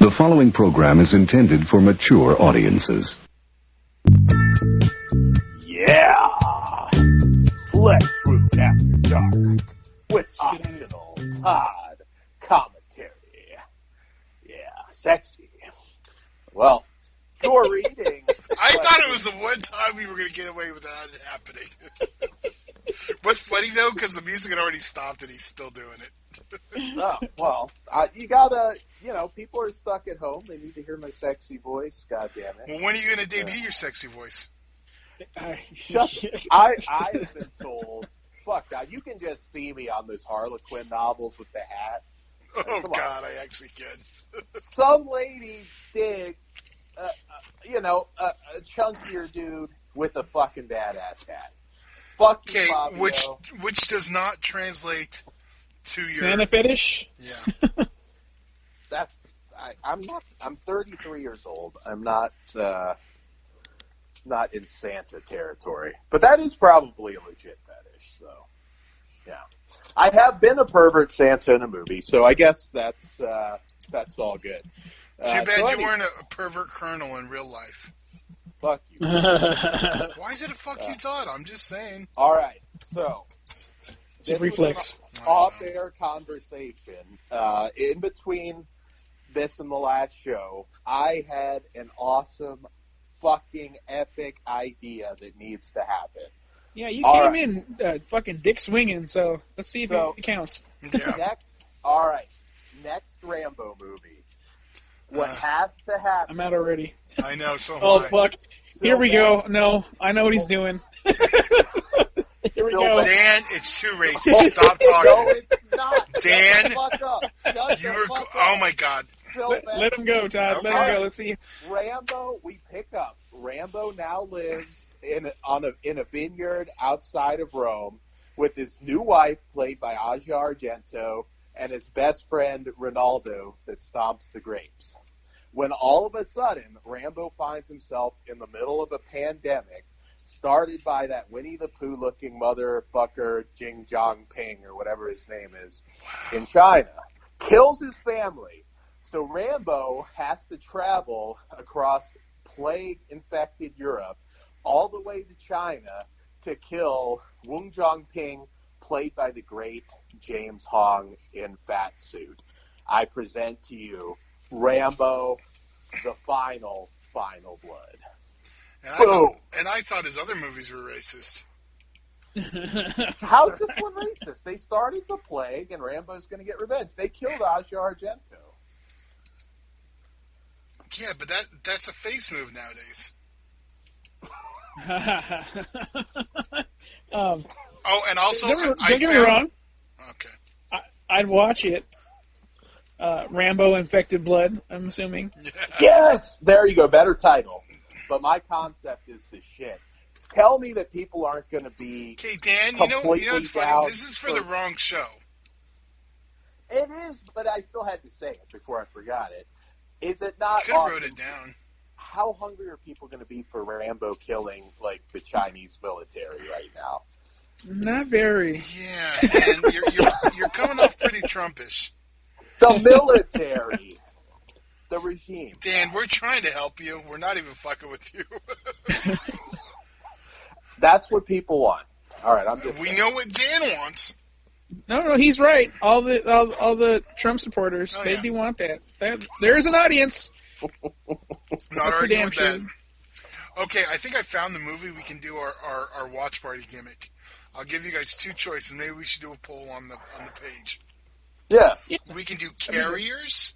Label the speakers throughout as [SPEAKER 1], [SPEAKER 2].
[SPEAKER 1] The following program is intended for mature audiences.
[SPEAKER 2] Yeah! Flesh Root After Dark with optional Todd commentary. Yeah, sexy. Well, you're reading.
[SPEAKER 3] I thought it was the one time we were going to get away with that happening. What's funny, though, because the music had already stopped and he's still doing it.
[SPEAKER 2] Oh, well, you gotta, people are stuck at home. They need to hear my sexy voice. God damn it.
[SPEAKER 3] Well, when are you going to debut your sexy voice?
[SPEAKER 2] I've been told, fuck, God, you can just see me on those Harlequin novels with the hat.
[SPEAKER 3] Oh, God, I actually can.
[SPEAKER 2] Some lady dig, a chunkier dude with a fucking badass hat. Fuck you, Fabio.
[SPEAKER 3] which does not translate to your...
[SPEAKER 4] Santa fetish?
[SPEAKER 3] Yeah.
[SPEAKER 2] I'm 33 years old. I'm not in Santa territory. But that is probably a legit fetish, so, yeah. I have been a pervert Santa in a movie, so I guess that's all good.
[SPEAKER 3] Too bad you weren't a pervert colonel in real life.
[SPEAKER 2] Fuck you.
[SPEAKER 3] Why is it a fuck you, Todd? I'm just saying.
[SPEAKER 2] All right, so...
[SPEAKER 4] It's a reflex.
[SPEAKER 2] Off-air conversation. In between this and the last show, I had an awesome, fucking epic idea that needs to happen.
[SPEAKER 4] Yeah, you came in fucking dick swinging, so let's see if it counts.
[SPEAKER 3] Yeah.
[SPEAKER 2] Next Rambo movie. What has to happen...
[SPEAKER 4] I'm out already.
[SPEAKER 3] I know, so
[SPEAKER 4] Oh, fuck. Here we go. No, I know what he's doing. Here we go.
[SPEAKER 3] Dan, it's too racist. Stop talking.
[SPEAKER 2] No, it's not.
[SPEAKER 3] Dan,
[SPEAKER 2] oh
[SPEAKER 3] my God.
[SPEAKER 4] Let him go, Todd. Let him go. Let's see.
[SPEAKER 2] Rambo, we pick up. Rambo now lives in a vineyard outside of Rome with his new wife, played by Asia Argento, and his best friend, Ronaldo, that stomps the grapes. When all of a sudden, Rambo finds himself in the middle of a pandemic started by that Winnie the Pooh-looking motherfucker Jing Ping, or whatever his name is, in China. Kills his family. So Rambo has to travel across plague-infected Europe all the way to China to kill Wu Ping, played by the great James Hong in fat suit. I present to you Rambo, the final blood.
[SPEAKER 3] And I thought his other movies were racist.
[SPEAKER 2] How's this one racist? They started the plague, and Rambo's going to get revenge. They killed Asia Argento.
[SPEAKER 3] Yeah, but that's a face move nowadays. And also...
[SPEAKER 4] Don't get me wrong.
[SPEAKER 3] Okay.
[SPEAKER 4] I'd watch it. Rambo Infected Blood, I'm assuming.
[SPEAKER 2] Yes! There you go. Better title. But my concept is the shit. Tell me that people aren't going to be...
[SPEAKER 3] Okay, Dan, you know what's funny? This is for the wrong show.
[SPEAKER 2] It is, but I still had to say it before I forgot it. Is it not
[SPEAKER 3] Could have wrote it down.
[SPEAKER 2] How hungry are people going to be for Rambo killing, the Chinese military right now?
[SPEAKER 4] Not very.
[SPEAKER 3] Yeah, and you're coming off pretty Trumpish.
[SPEAKER 2] The military. The regime.
[SPEAKER 3] Dan, we're trying to help you. We're not even fucking with you.
[SPEAKER 2] That's what people want. All right,
[SPEAKER 3] We know what Dan wants.
[SPEAKER 4] No, he's right. All the Trump supporters, they do want that. There is an audience.
[SPEAKER 3] Not arguing with that. Okay, I think I found the movie we can do our watch party gimmick. I'll give you guys two choices. Maybe we should do a poll on the page.
[SPEAKER 2] Yes.
[SPEAKER 3] We can do Carriers,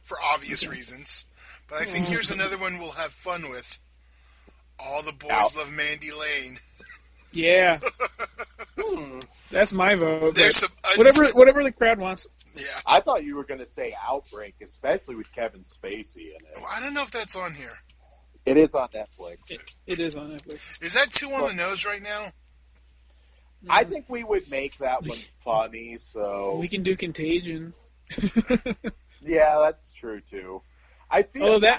[SPEAKER 3] for obvious reasons. But I think here's another one we'll have fun with. All the Boys Love Mandy Lane.
[SPEAKER 4] Yeah. That's my vote.
[SPEAKER 3] There's some
[SPEAKER 4] whatever the crowd wants.
[SPEAKER 3] Yeah.
[SPEAKER 2] I thought you were going to say Outbreak, especially with Kevin Spacey in it.
[SPEAKER 3] Well, I don't know if that's on here.
[SPEAKER 2] It is on Netflix.
[SPEAKER 4] It is on Netflix.
[SPEAKER 3] Is that too on the nose right now?
[SPEAKER 2] I think we would make that one funny, so...
[SPEAKER 4] We can do Contagion.
[SPEAKER 2] Yeah, that's true, too. I feel...
[SPEAKER 4] Although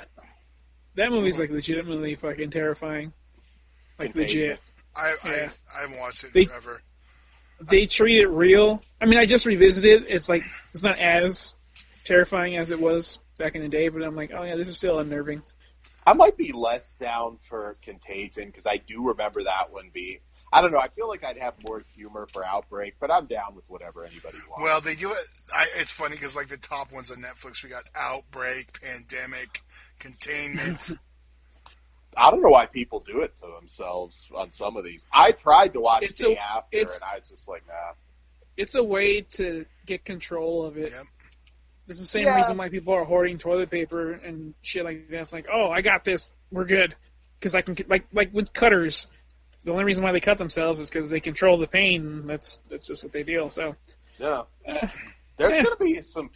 [SPEAKER 4] that movie's, legitimately fucking terrifying. Legit.
[SPEAKER 3] I haven't watched it forever.
[SPEAKER 4] They treat it real. I mean, I just revisited it. It's not as terrifying as it was back in the day, but I'm like, oh yeah, this is still unnerving.
[SPEAKER 2] I might be less down for Contagion because I do remember that one be. I don't know. I feel like I'd have more humor for Outbreak, but I'm down with whatever anybody wants.
[SPEAKER 3] Well, they do it. It's funny because like the top ones on Netflix, we got Outbreak, Pandemic, Containment.
[SPEAKER 2] I don't know why people do it to themselves on some of these. I tried to watch Day After, and I was just like, nah.
[SPEAKER 4] It's a way to get control of it.
[SPEAKER 3] Yep.
[SPEAKER 4] It's the same reason why people are hoarding toilet paper and shit like that. It's like, oh, I got this. We're good. Because I can, like with cutters, the only reason why they cut themselves is because they control the pain. That's just what they do. So,
[SPEAKER 2] yeah. There's going to be some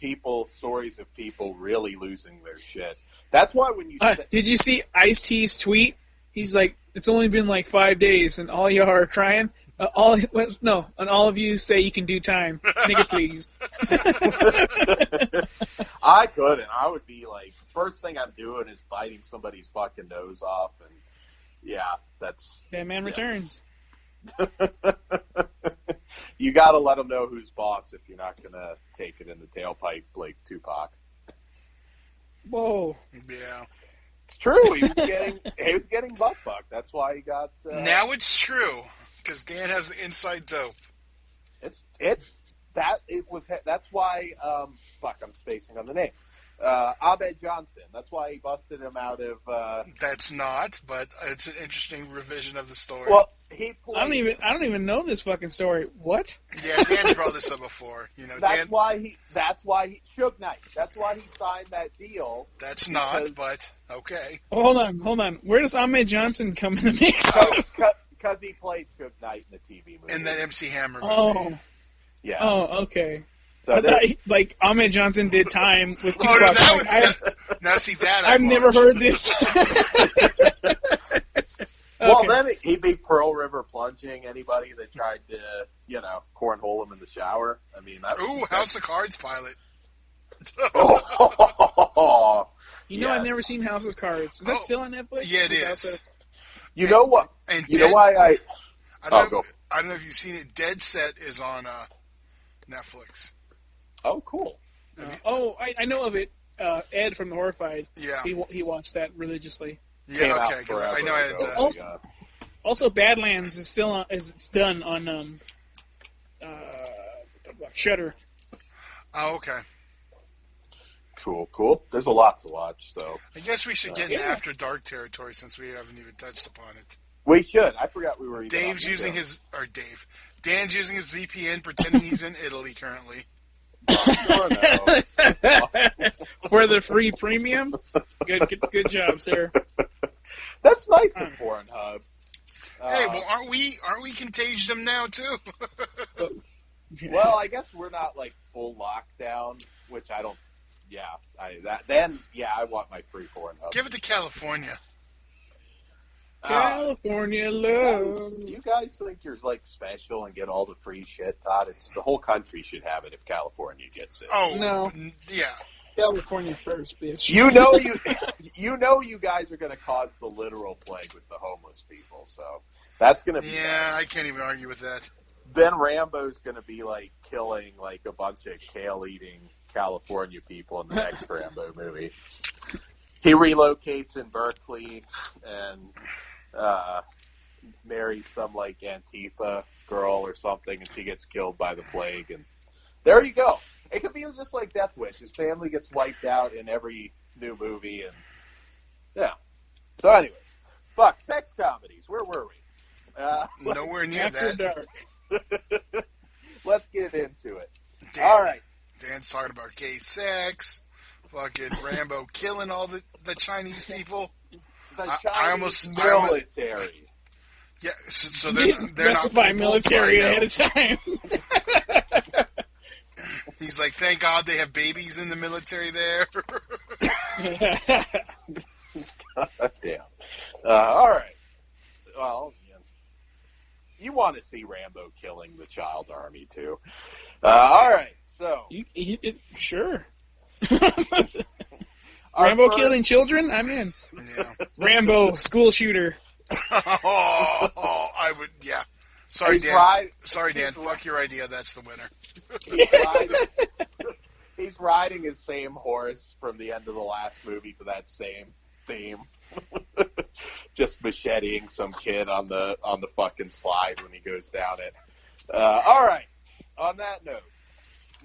[SPEAKER 2] stories of people really losing their shit. That's why when you...
[SPEAKER 4] did you see Ice-T's tweet? He's like, it's only been like 5 days, and all y'all are crying. And all of you say you can do time. Nigga, please.
[SPEAKER 2] I couldn't. I would be like, first thing I'm doing is biting somebody's fucking nose off, and yeah, that's...
[SPEAKER 4] Batman Returns.
[SPEAKER 2] You got to let them know who's boss if you're not going to take it in the tailpipe like Tupac.
[SPEAKER 4] Whoa.
[SPEAKER 3] Yeah.
[SPEAKER 2] It's true. He was getting butt-fucked. That's why he got...
[SPEAKER 3] Now it's true, because Dan has the inside dope.
[SPEAKER 2] That's why, I'm spacing on the name. Ahmed Johnson. That's why he busted him out of...
[SPEAKER 3] That's not, but it's an interesting revision of the story.
[SPEAKER 2] Well, he played...
[SPEAKER 4] I don't even know this fucking story. What?
[SPEAKER 3] Yeah, Dan's brought this up before.
[SPEAKER 2] That's why Suge Knight. That's why he signed that deal.
[SPEAKER 3] That's not, but okay.
[SPEAKER 4] Hold on. Where does Ahmed Johnson come in the mix?
[SPEAKER 2] Because he played Suge Knight in the TV movie.
[SPEAKER 3] In that MC Hammer movie.
[SPEAKER 4] Oh.
[SPEAKER 2] Yeah.
[SPEAKER 4] Oh, okay.
[SPEAKER 2] So
[SPEAKER 4] I thought, Ahmed Johnson did time with Tupac.
[SPEAKER 3] Now see that
[SPEAKER 4] I've never heard this.
[SPEAKER 2] Well, then he beat Pearl River Plunging. Anybody that tried to, cornhole him in the shower. I mean,
[SPEAKER 3] House of Cards pilot.
[SPEAKER 4] I've never seen House of Cards. Is that still on Netflix?
[SPEAKER 3] Yeah, it is.
[SPEAKER 2] You know what? Why I...
[SPEAKER 3] I don't know if you've seen it. Dead Set is on Netflix.
[SPEAKER 2] Oh, cool.
[SPEAKER 4] I know of it. Ed from The Horrified.
[SPEAKER 3] Yeah.
[SPEAKER 4] He watched that religiously.
[SPEAKER 3] Yeah, okay. Because I know I had...
[SPEAKER 4] Also, Badlands is still it's done on Shudder.
[SPEAKER 3] Oh, okay.
[SPEAKER 2] Cool. There's a lot to watch, so...
[SPEAKER 3] I guess we should get in After Dark territory since we haven't even touched upon it.
[SPEAKER 2] We should. I forgot we were even
[SPEAKER 3] Dan's using his VPN pretending he's in Italy currently.
[SPEAKER 4] For the free premium? Good job, sir.
[SPEAKER 2] That's nice of Pornhub.
[SPEAKER 3] Hey, well, aren't we contagious them now too?
[SPEAKER 2] Well, I guess we're not like full lockdown, which I don't. Yeah, I want my free Pornhub.
[SPEAKER 3] Give it to California.
[SPEAKER 4] California love.
[SPEAKER 2] You guys think you're like special and get all the free shit, Todd? It's the whole country should have it if California gets it.
[SPEAKER 3] Oh
[SPEAKER 4] no,
[SPEAKER 3] yeah.
[SPEAKER 4] California first, bitch.
[SPEAKER 2] You guys are going to cause the literal plague with the homeless people, so that's going to be...
[SPEAKER 3] Yeah, I can't even argue with that.
[SPEAKER 2] Then Rambo's going to be, like, killing, like, a bunch of kale-eating California people in the next Rambo movie. He relocates in Berkeley and marries some, like, Antifa girl or something, and she gets killed by the plague, and there you go. It could be just like Death Wish. His family gets wiped out in every new movie, and yeah. So, anyways, sex comedies. Where were we?
[SPEAKER 3] Nowhere near
[SPEAKER 4] After
[SPEAKER 3] that.
[SPEAKER 4] Dark.
[SPEAKER 2] Let's get into it. All right.
[SPEAKER 3] Dan's talking about gay sex. Fucking Rambo killing all the Chinese people.
[SPEAKER 2] The
[SPEAKER 3] Chinese
[SPEAKER 2] military.
[SPEAKER 3] Yeah, so they're not
[SPEAKER 4] specify military ahead of time.
[SPEAKER 3] He's like, thank God they have babies in the military there.
[SPEAKER 2] God damn. All right. Well, you want to see Rambo killing the child army, too. All right, so...
[SPEAKER 4] Sure. Rambo killing children? I'm in.
[SPEAKER 3] Yeah.
[SPEAKER 2] Rambo
[SPEAKER 4] school shooter.
[SPEAKER 3] I would, yeah. Sorry, Dan. Fuck your idea. That's the winner.
[SPEAKER 2] He's riding his same horse from the end of the last movie to that same theme. Just macheting some kid on the fucking slide when he goes down it. All right. On that note,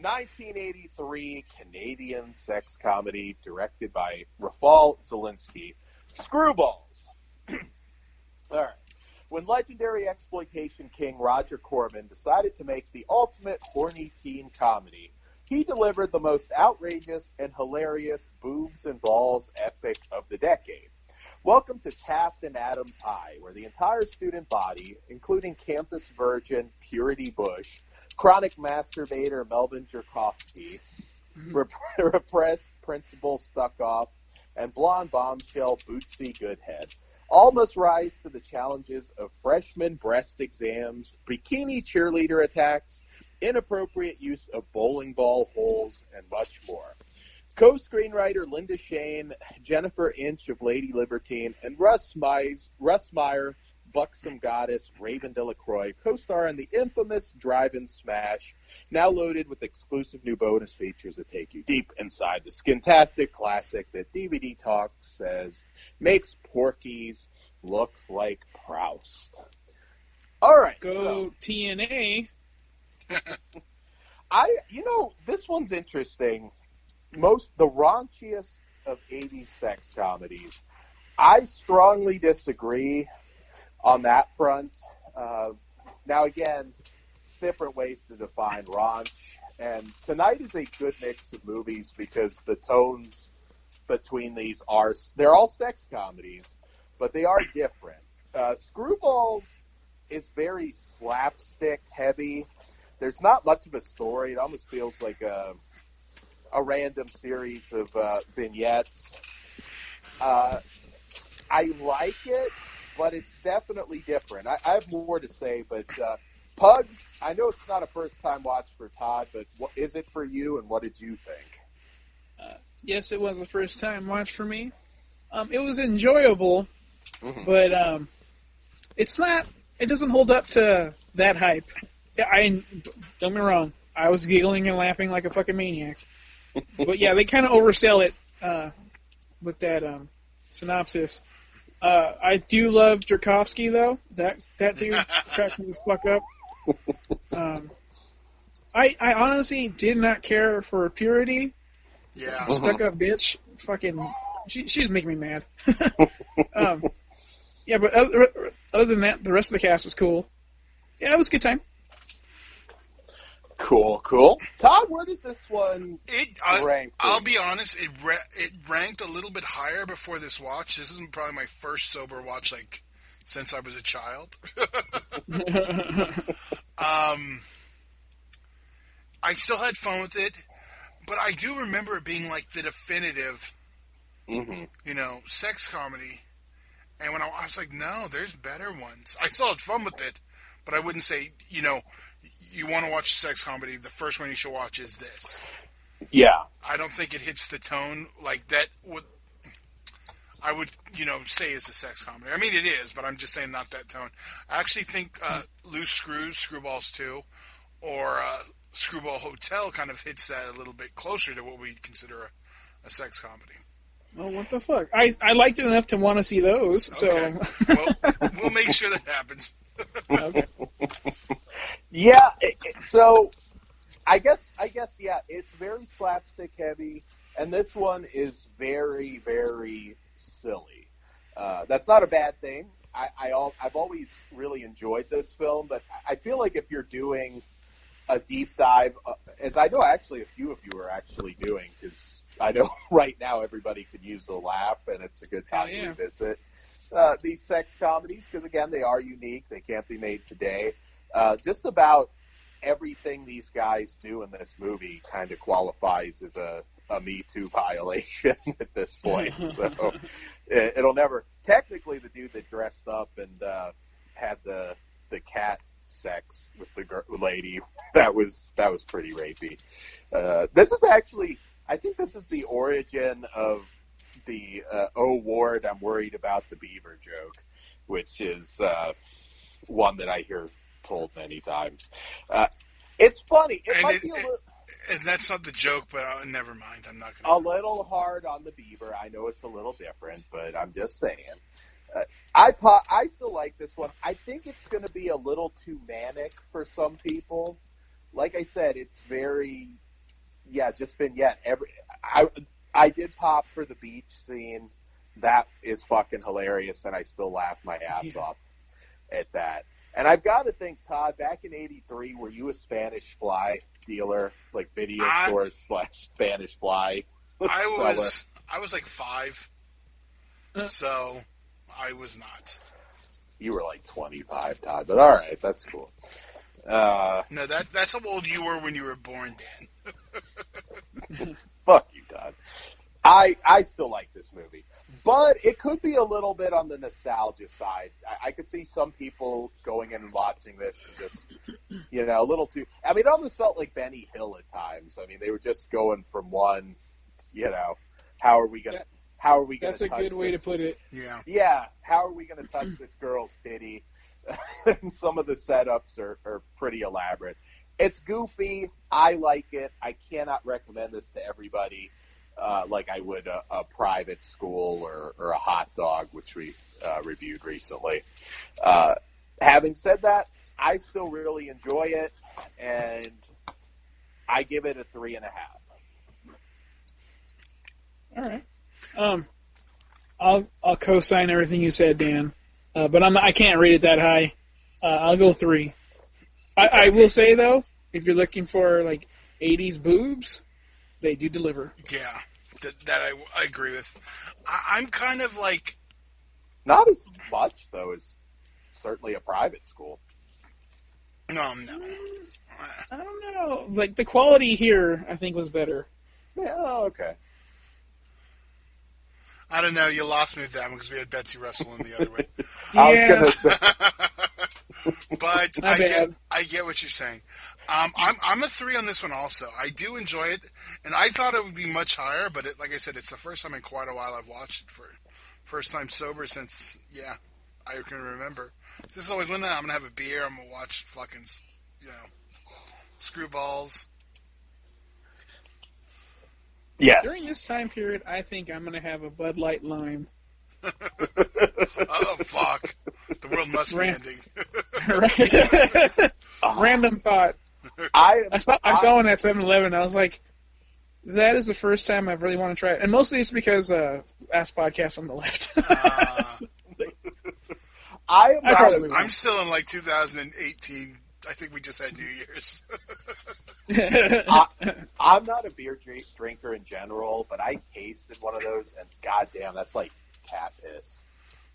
[SPEAKER 2] 1983 Canadian sex comedy directed by Rafal Zelinsky, Screwballs. All right. When legendary exploitation king Roger Corman decided to make the ultimate horny teen comedy, he delivered the most outrageous and hilarious boobs and balls epic of the decade. Welcome to Taft and Adams High, where the entire student body, including campus virgin Purity Bush, chronic masturbator Melvin Jerkovsky, repressed principal Stuckoff, and blonde bombshell Bootsy Goodhead, all must rise to the challenges of freshman breast exams, bikini cheerleader attacks, inappropriate use of bowling ball holes, and much more. Co-screenwriter Linda Shane, Jennifer Inch of Lady Libertine, and Russ Meyer, buxom goddess Raven Delacroix, co-star in the infamous Drive-In Smash, now loaded with exclusive new bonus features that take you deep inside the skintastic classic that DVD Talk says makes Porky's look like Proust. All right.
[SPEAKER 4] Go TNA.
[SPEAKER 2] This one's interesting. The raunchiest of 80s sex comedies. I strongly disagree on that front. Now, again, it's different ways to define raunch. And tonight is a good mix of movies because the tones between these they're all sex comedies, but they are different. Screwballs is very slapstick heavy. There's not much of a story. It almost feels like a random series of vignettes. I like it, but it's definitely different. I have more to say, but Pugs, I know it's not a first-time watch for Todd, but what is it for you, and what did you think?
[SPEAKER 4] Yes, it was a first-time watch for me. It was enjoyable, but it doesn't hold up to that hype. Don't get me wrong, I was giggling and laughing like a fucking maniac. But yeah, they kind of oversell it with that synopsis. I do love Jerkovsky, though. That dude cracks me the fuck up. I honestly did not care for Purity.
[SPEAKER 3] Yeah.
[SPEAKER 4] Stuck-up bitch. Fucking, she was making me mad. Yeah, but other than that, the rest of the cast was cool. Yeah, it was a good time.
[SPEAKER 2] Cool. Todd, where does this one rank?
[SPEAKER 3] I'll be honest, it ranked a little bit higher before this watch. This is probably my first sober watch, since I was a child. I still had fun with it, but I do remember it being like the definitive, sex comedy. And when I was like, no, there's better ones. I still had fun with it, but I wouldn't say, you want to watch a sex comedy, the first one you should watch is this.
[SPEAKER 2] Yeah.
[SPEAKER 3] I don't think it hits the tone like that I would, say is a sex comedy. I mean, it is, but I'm just saying not that tone. I actually think Loose Screws, Screwballs 2, or Screwball Hotel kind of hits that a little bit closer to what we consider a sex comedy.
[SPEAKER 4] Well, what the fuck? I liked it enough to want to see those, so...
[SPEAKER 3] Okay. Well, we'll make sure that happens.
[SPEAKER 4] Okay.
[SPEAKER 2] Yeah, so I guess, yeah, it's very slapstick heavy, and this one is very, very silly. That's not a bad thing. I've always really enjoyed this film, but I feel like if you're doing a deep dive, as I know actually a few of you are actually doing, because I know right now everybody could use a laugh, and it's a good time to revisit these sex comedies, because again, they are unique. They can't be made today. Just about everything these guys do in this movie kind of qualifies as a Me Too violation at this point. So it'll never... Technically, the dude that dressed up and had the cat sex with the lady, that was pretty rapey. This is actually... I think this is the origin of the "Oh Ward, I'm worried about the beaver" joke, which is one that I hear told many times. It's funny. It might be a little...
[SPEAKER 3] And that's not the joke, but never mind. I'm not
[SPEAKER 2] A
[SPEAKER 3] going to.
[SPEAKER 2] little hard on the Bieber. I know it's a little different, but I'm just saying. I still like this one. I think it's going to be a little too manic for some people. Like I said, it's very, just vignette. I did pop for the beach scene. That is fucking hilarious, and I still laugh my ass off at that. And I've got to think, Todd, back in '83, were you a Spanish fly dealer, like video stores / Spanish fly?
[SPEAKER 3] I was like 5, so I was not.
[SPEAKER 2] You were like 25, Todd, but all right, that's cool.
[SPEAKER 3] No, that's how old you were when you were born, Dan.
[SPEAKER 2] Fuck you, Todd. I still like this movie, but it could be a little bit on the nostalgia side. I could see some people going in and watching this and just, a little too. I mean, it almost felt like Benny Hill at times. I mean, they were just going from one, how are we gonna
[SPEAKER 4] That's a good way to put it.
[SPEAKER 2] Yeah. How are we gonna touch this girl's titty? And some of the setups are pretty elaborate. It's goofy. I like it. I cannot recommend this to everybody. Like I would a private school or a hot dog, which we reviewed recently. Having said that, I still really enjoy it, and I give it a 3.5.
[SPEAKER 4] All right. I'll co-sign everything you said, Dan, but I can't rate it that high. I'll go 3. I will say though, if you're looking for like 80s boobs, they do deliver.
[SPEAKER 3] Yeah, that I agree with. I'm kind of like...
[SPEAKER 2] Not as much, though, as certainly a private school.
[SPEAKER 3] No.
[SPEAKER 4] I don't know. Like, the quality here, I think, was better.
[SPEAKER 2] Yeah, okay.
[SPEAKER 3] I don't know. You lost me with that one because we had Betsy Russell in the other one.
[SPEAKER 2] I was going to say...
[SPEAKER 3] But I get what you're saying. I'm a 3 on this one also. I do enjoy it, and I thought it would be much higher, but like I said, it's the first time in quite a while I've watched it for first time sober since, I can remember. This is always when I'm going to have a beer, I'm going to watch fucking, Screwballs.
[SPEAKER 2] Yes.
[SPEAKER 4] During this time period, I think I'm going to have a Bud Light Lime.
[SPEAKER 3] Oh, fuck. The world must be ending.
[SPEAKER 4] Random thought. I saw one at 7-Eleven. I was like, that is the first time I've really want to try it. And mostly it's because Ask Podcast on the left.
[SPEAKER 3] I'm still in like 2018. I think we just had New Year's.
[SPEAKER 2] I'm not a beer drinker in general, but I tasted one of those, and goddamn, that's like cat piss.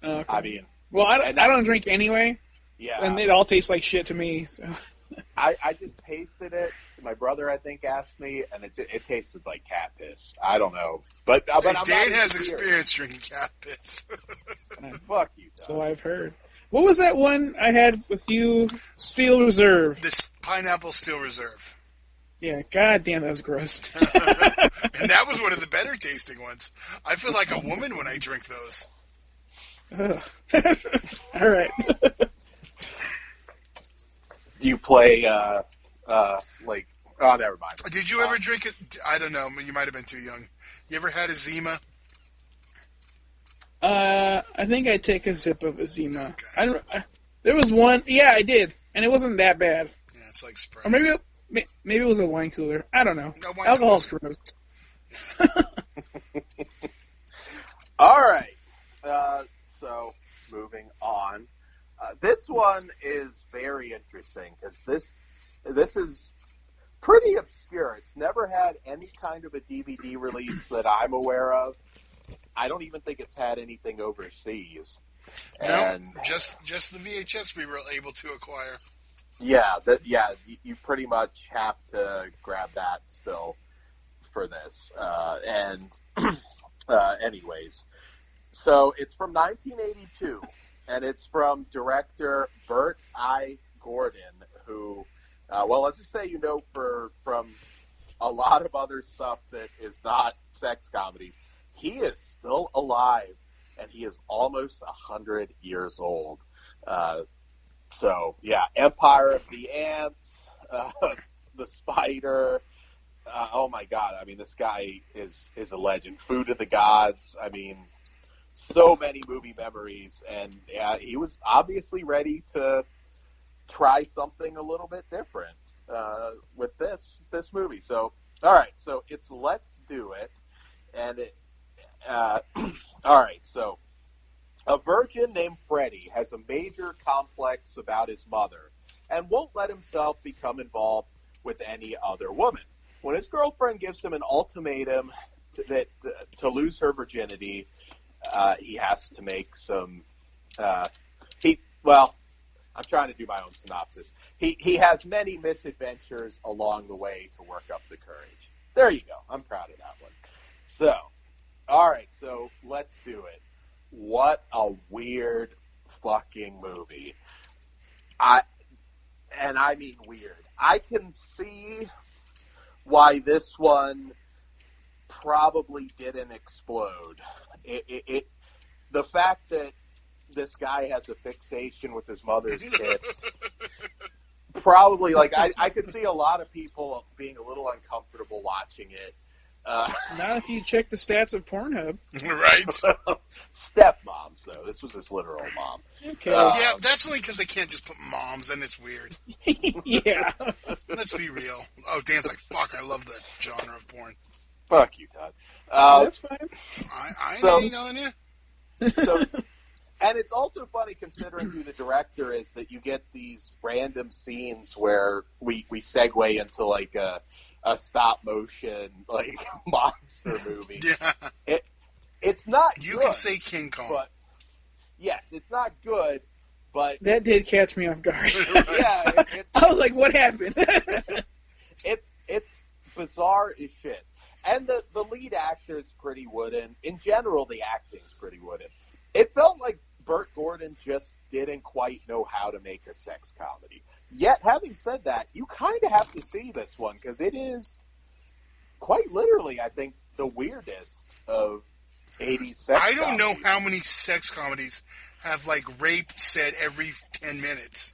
[SPEAKER 4] Okay.
[SPEAKER 2] I mean...
[SPEAKER 4] Well, I don't drink anyway.
[SPEAKER 2] Yeah.
[SPEAKER 4] And it all tastes like shit to me. So.
[SPEAKER 2] I just tasted it. My brother, I think, asked me, and it tasted like cat piss. I don't know. But I'm
[SPEAKER 3] Dan
[SPEAKER 2] not
[SPEAKER 3] has experience drinking cat piss.
[SPEAKER 2] Fuck you, Tom.
[SPEAKER 4] So I've heard. What was that one I had with you? Steel Reserve.
[SPEAKER 3] This Pineapple Steel Reserve.
[SPEAKER 4] Yeah, goddamn, that was gross.
[SPEAKER 3] And that was one of the better tasting ones. I feel like a woman when I drink those.
[SPEAKER 4] All right.
[SPEAKER 2] You play, like, oh, never mind.
[SPEAKER 3] Did you ever drink it? I don't know. You might have been too young. You ever had a Zima?
[SPEAKER 4] I think I take a sip of a Zima.
[SPEAKER 3] Okay.
[SPEAKER 4] There was one. Yeah, I did, and it wasn't that bad.
[SPEAKER 3] Yeah, it's like Sprite.
[SPEAKER 4] Or maybe it was a wine cooler. I don't know.
[SPEAKER 3] No,
[SPEAKER 4] Alcohol's gross.
[SPEAKER 2] All right. So, moving on. This one is very interesting because this is pretty obscure. It's never had any kind of a DVD release that I'm aware of. I don't even think it's had anything overseas.
[SPEAKER 3] No, just the VHS we were able to acquire.
[SPEAKER 2] Yeah, you pretty much have to grab that still for this. Anyways, so it's from 1982, and it's from director Bert I. Gordon, who, let's just say from a lot of other stuff that is not sex comedies. He is still alive, and he is almost 100 years old. So, yeah, Empire of the Ants, The Spider, Oh my God! I mean, this guy is a legend. Food of the Gods. I mean, so many movie memories, and yeah, he was obviously ready to try something a little bit different with this movie. So, all right, so it's Let's Do It, and all right, so a virgin named Freddie has a major complex about his mother, and won't let himself become involved with any other woman. When his girlfriend gives him an ultimatum to lose her virginity, he has to make some. I'm trying to do my own synopsis. He has many misadventures along the way to work up the courage. There you go. I'm proud of that one. So, all right. So Let's Do It. What a weird fucking movie. I mean weird. I can see why this one probably didn't explode. The fact that this guy has a fixation with his mother's tits, probably, like, I could see a lot of people being a little uncomfortable watching it.
[SPEAKER 4] Not if you check the stats of Pornhub.
[SPEAKER 3] Right.
[SPEAKER 2] Stepmoms, though. This was his literal mom.
[SPEAKER 4] Okay.
[SPEAKER 3] Yeah, that's only because they can't just put moms, and it's weird.
[SPEAKER 4] Yeah.
[SPEAKER 3] Let's be real. Oh, Dan's like, fuck, I love the genre of porn.
[SPEAKER 2] Fuck you, Todd.
[SPEAKER 4] That's fine.
[SPEAKER 3] I ain't hating on you.
[SPEAKER 2] So, and it's also funny considering who the director is that you get these random scenes where we segue into like a stop motion like monster movie.
[SPEAKER 3] Yeah.
[SPEAKER 2] It's not
[SPEAKER 3] You
[SPEAKER 2] good,
[SPEAKER 3] can say King Kong.
[SPEAKER 2] but yes, it's not good, but
[SPEAKER 4] That did catch me off guard.
[SPEAKER 2] yeah,
[SPEAKER 4] I was like, what happened?
[SPEAKER 2] it's bizarre as shit. And the lead actor is pretty wooden. In general, the acting's pretty wooden. It felt like Burt Gordon just didn't quite know how to make a sex comedy. Yet, having said that, you kind of have to see this one because it is quite literally, I think, the weirdest of 80s sex
[SPEAKER 3] I don't know
[SPEAKER 2] comedies.
[SPEAKER 3] how many sex comedies have, like, rape said every 10 minutes.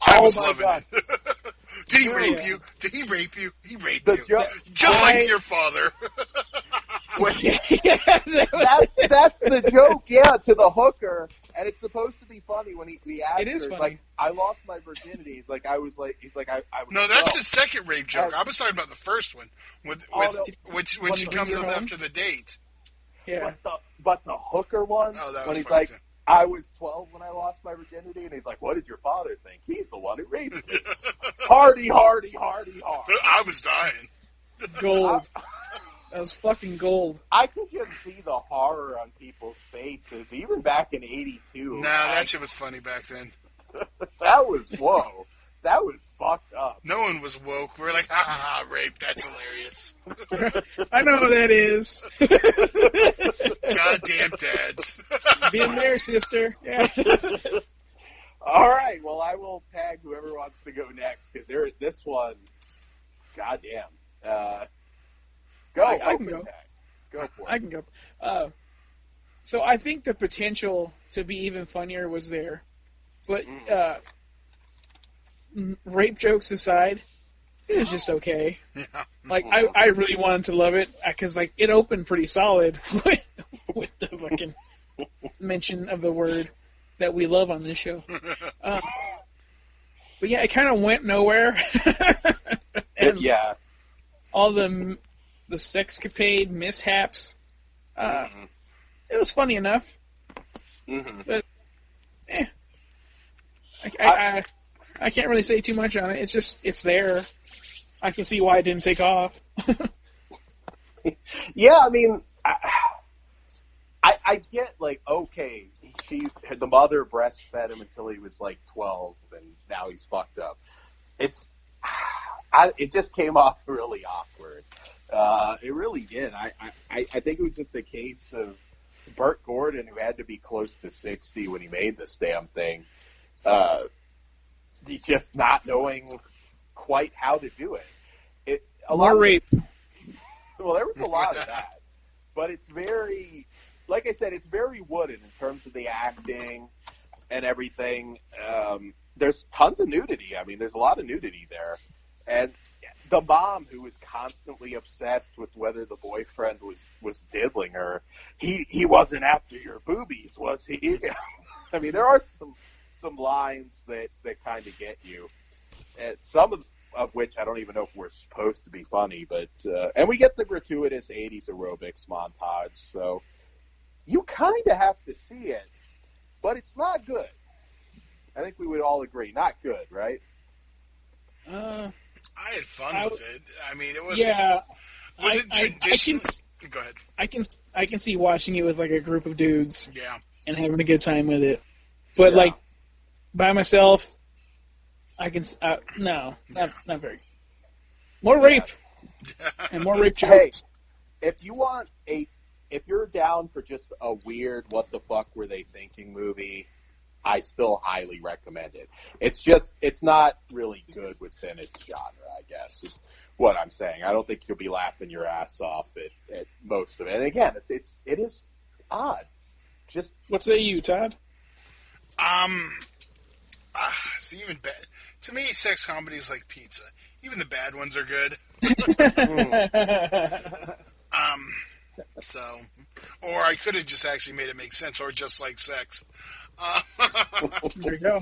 [SPEAKER 3] I was
[SPEAKER 2] my
[SPEAKER 3] loving
[SPEAKER 2] God.
[SPEAKER 3] it. Did he
[SPEAKER 2] Dude.
[SPEAKER 3] rape you? Did he rape you? He raped
[SPEAKER 2] The
[SPEAKER 3] you.
[SPEAKER 2] jo-
[SPEAKER 3] Just
[SPEAKER 4] I-
[SPEAKER 3] like your father.
[SPEAKER 2] That's the joke, yeah, to the hooker, and it's supposed to be funny when he asks
[SPEAKER 4] It is
[SPEAKER 2] her,
[SPEAKER 4] funny.
[SPEAKER 2] like, I lost my virginity. He's like, I was I was
[SPEAKER 3] No, that's
[SPEAKER 2] 12.
[SPEAKER 3] the second rape joke. I was talking about the first one, when
[SPEAKER 2] no.
[SPEAKER 3] she comes up
[SPEAKER 4] home?
[SPEAKER 3] after the date.
[SPEAKER 4] Yeah.
[SPEAKER 2] But the hooker one,
[SPEAKER 3] Oh, that was
[SPEAKER 2] when he's
[SPEAKER 3] funny,
[SPEAKER 2] like,
[SPEAKER 3] too.
[SPEAKER 2] I was 12 when I lost my virginity, and he's like, what did your father think? He's the one who raped me. Hardy.
[SPEAKER 3] I was dying.
[SPEAKER 4] Gold. That was fucking gold.
[SPEAKER 2] I could just see the horror on people's faces, even back in '82.
[SPEAKER 3] Nah, that shit was funny back then.
[SPEAKER 2] That was, whoa. That was fucked up.
[SPEAKER 3] No one was woke. We were like, ha ha ha, rape. That's hilarious.
[SPEAKER 4] I know who that is.
[SPEAKER 3] Goddamn dads.
[SPEAKER 4] Been there, sister. Yeah.
[SPEAKER 2] All right, well, I will tag whoever wants to go next, because this one, goddamn. Go.
[SPEAKER 4] I can
[SPEAKER 2] open
[SPEAKER 4] go.
[SPEAKER 2] tag. Go for it.
[SPEAKER 4] I can go. So I think the potential to be even funnier was there. But rape jokes aside, it was just okay.
[SPEAKER 3] Yeah.
[SPEAKER 4] Like, I really wanted to love it, because, like, it opened pretty solid with the fucking mention of the word that we love on this show. But yeah, it kind of went nowhere. And
[SPEAKER 2] Yeah.
[SPEAKER 4] all the sexcapade mishaps, it was funny enough.
[SPEAKER 2] Mm-hmm.
[SPEAKER 4] But, I can't really say too much on it. It's just, it's there. I can see why it didn't take off.
[SPEAKER 2] Yeah, I mean, I get, like, okay, the mother breastfed him until he was, like, 12, and now he's fucked up. It just came off really awkward. It really did. I think it was just a case of Burt Gordon, who had to be close to 60 when he made this damn thing, he's just not knowing quite how to do it.
[SPEAKER 4] More rape.
[SPEAKER 2] Well, there was a lot of that, but it's very, like I said, it's very wooden in terms of the acting and everything. There's tons of nudity. I mean, there's a lot of nudity there, and the mom who was constantly obsessed with whether the boyfriend was diddling her. He wasn't after your boobies, was he? I mean, there are some lines that kind of get you, and some of which I don't even know if we're supposed to be funny, but and we get the gratuitous 80s aerobics montage, so you kind of have to see it, but it's not good. I think we would all agree, not good, right?
[SPEAKER 3] I had fun with it. I mean, it was.
[SPEAKER 4] Yeah.
[SPEAKER 3] Was it traditional? Go ahead.
[SPEAKER 4] I can see watching it with like a group of dudes.
[SPEAKER 3] Yeah.
[SPEAKER 4] And having a good time with it, but like by myself, I can no, not very good. More rape and more rape jokes.
[SPEAKER 2] Hey, if you're down for just a weird what the fuck were they thinking movie, I still highly recommend it. It's not really good within its genre, I guess, is what I'm saying. I don't think you'll be laughing your ass off at most of it. And again, it is odd. Just
[SPEAKER 4] what say you, Todd?
[SPEAKER 3] See, even bad. To me, sex comedy is like pizza. Even the bad ones are good. So, or I could have just actually made it make sense, or just like sex.
[SPEAKER 4] There you go.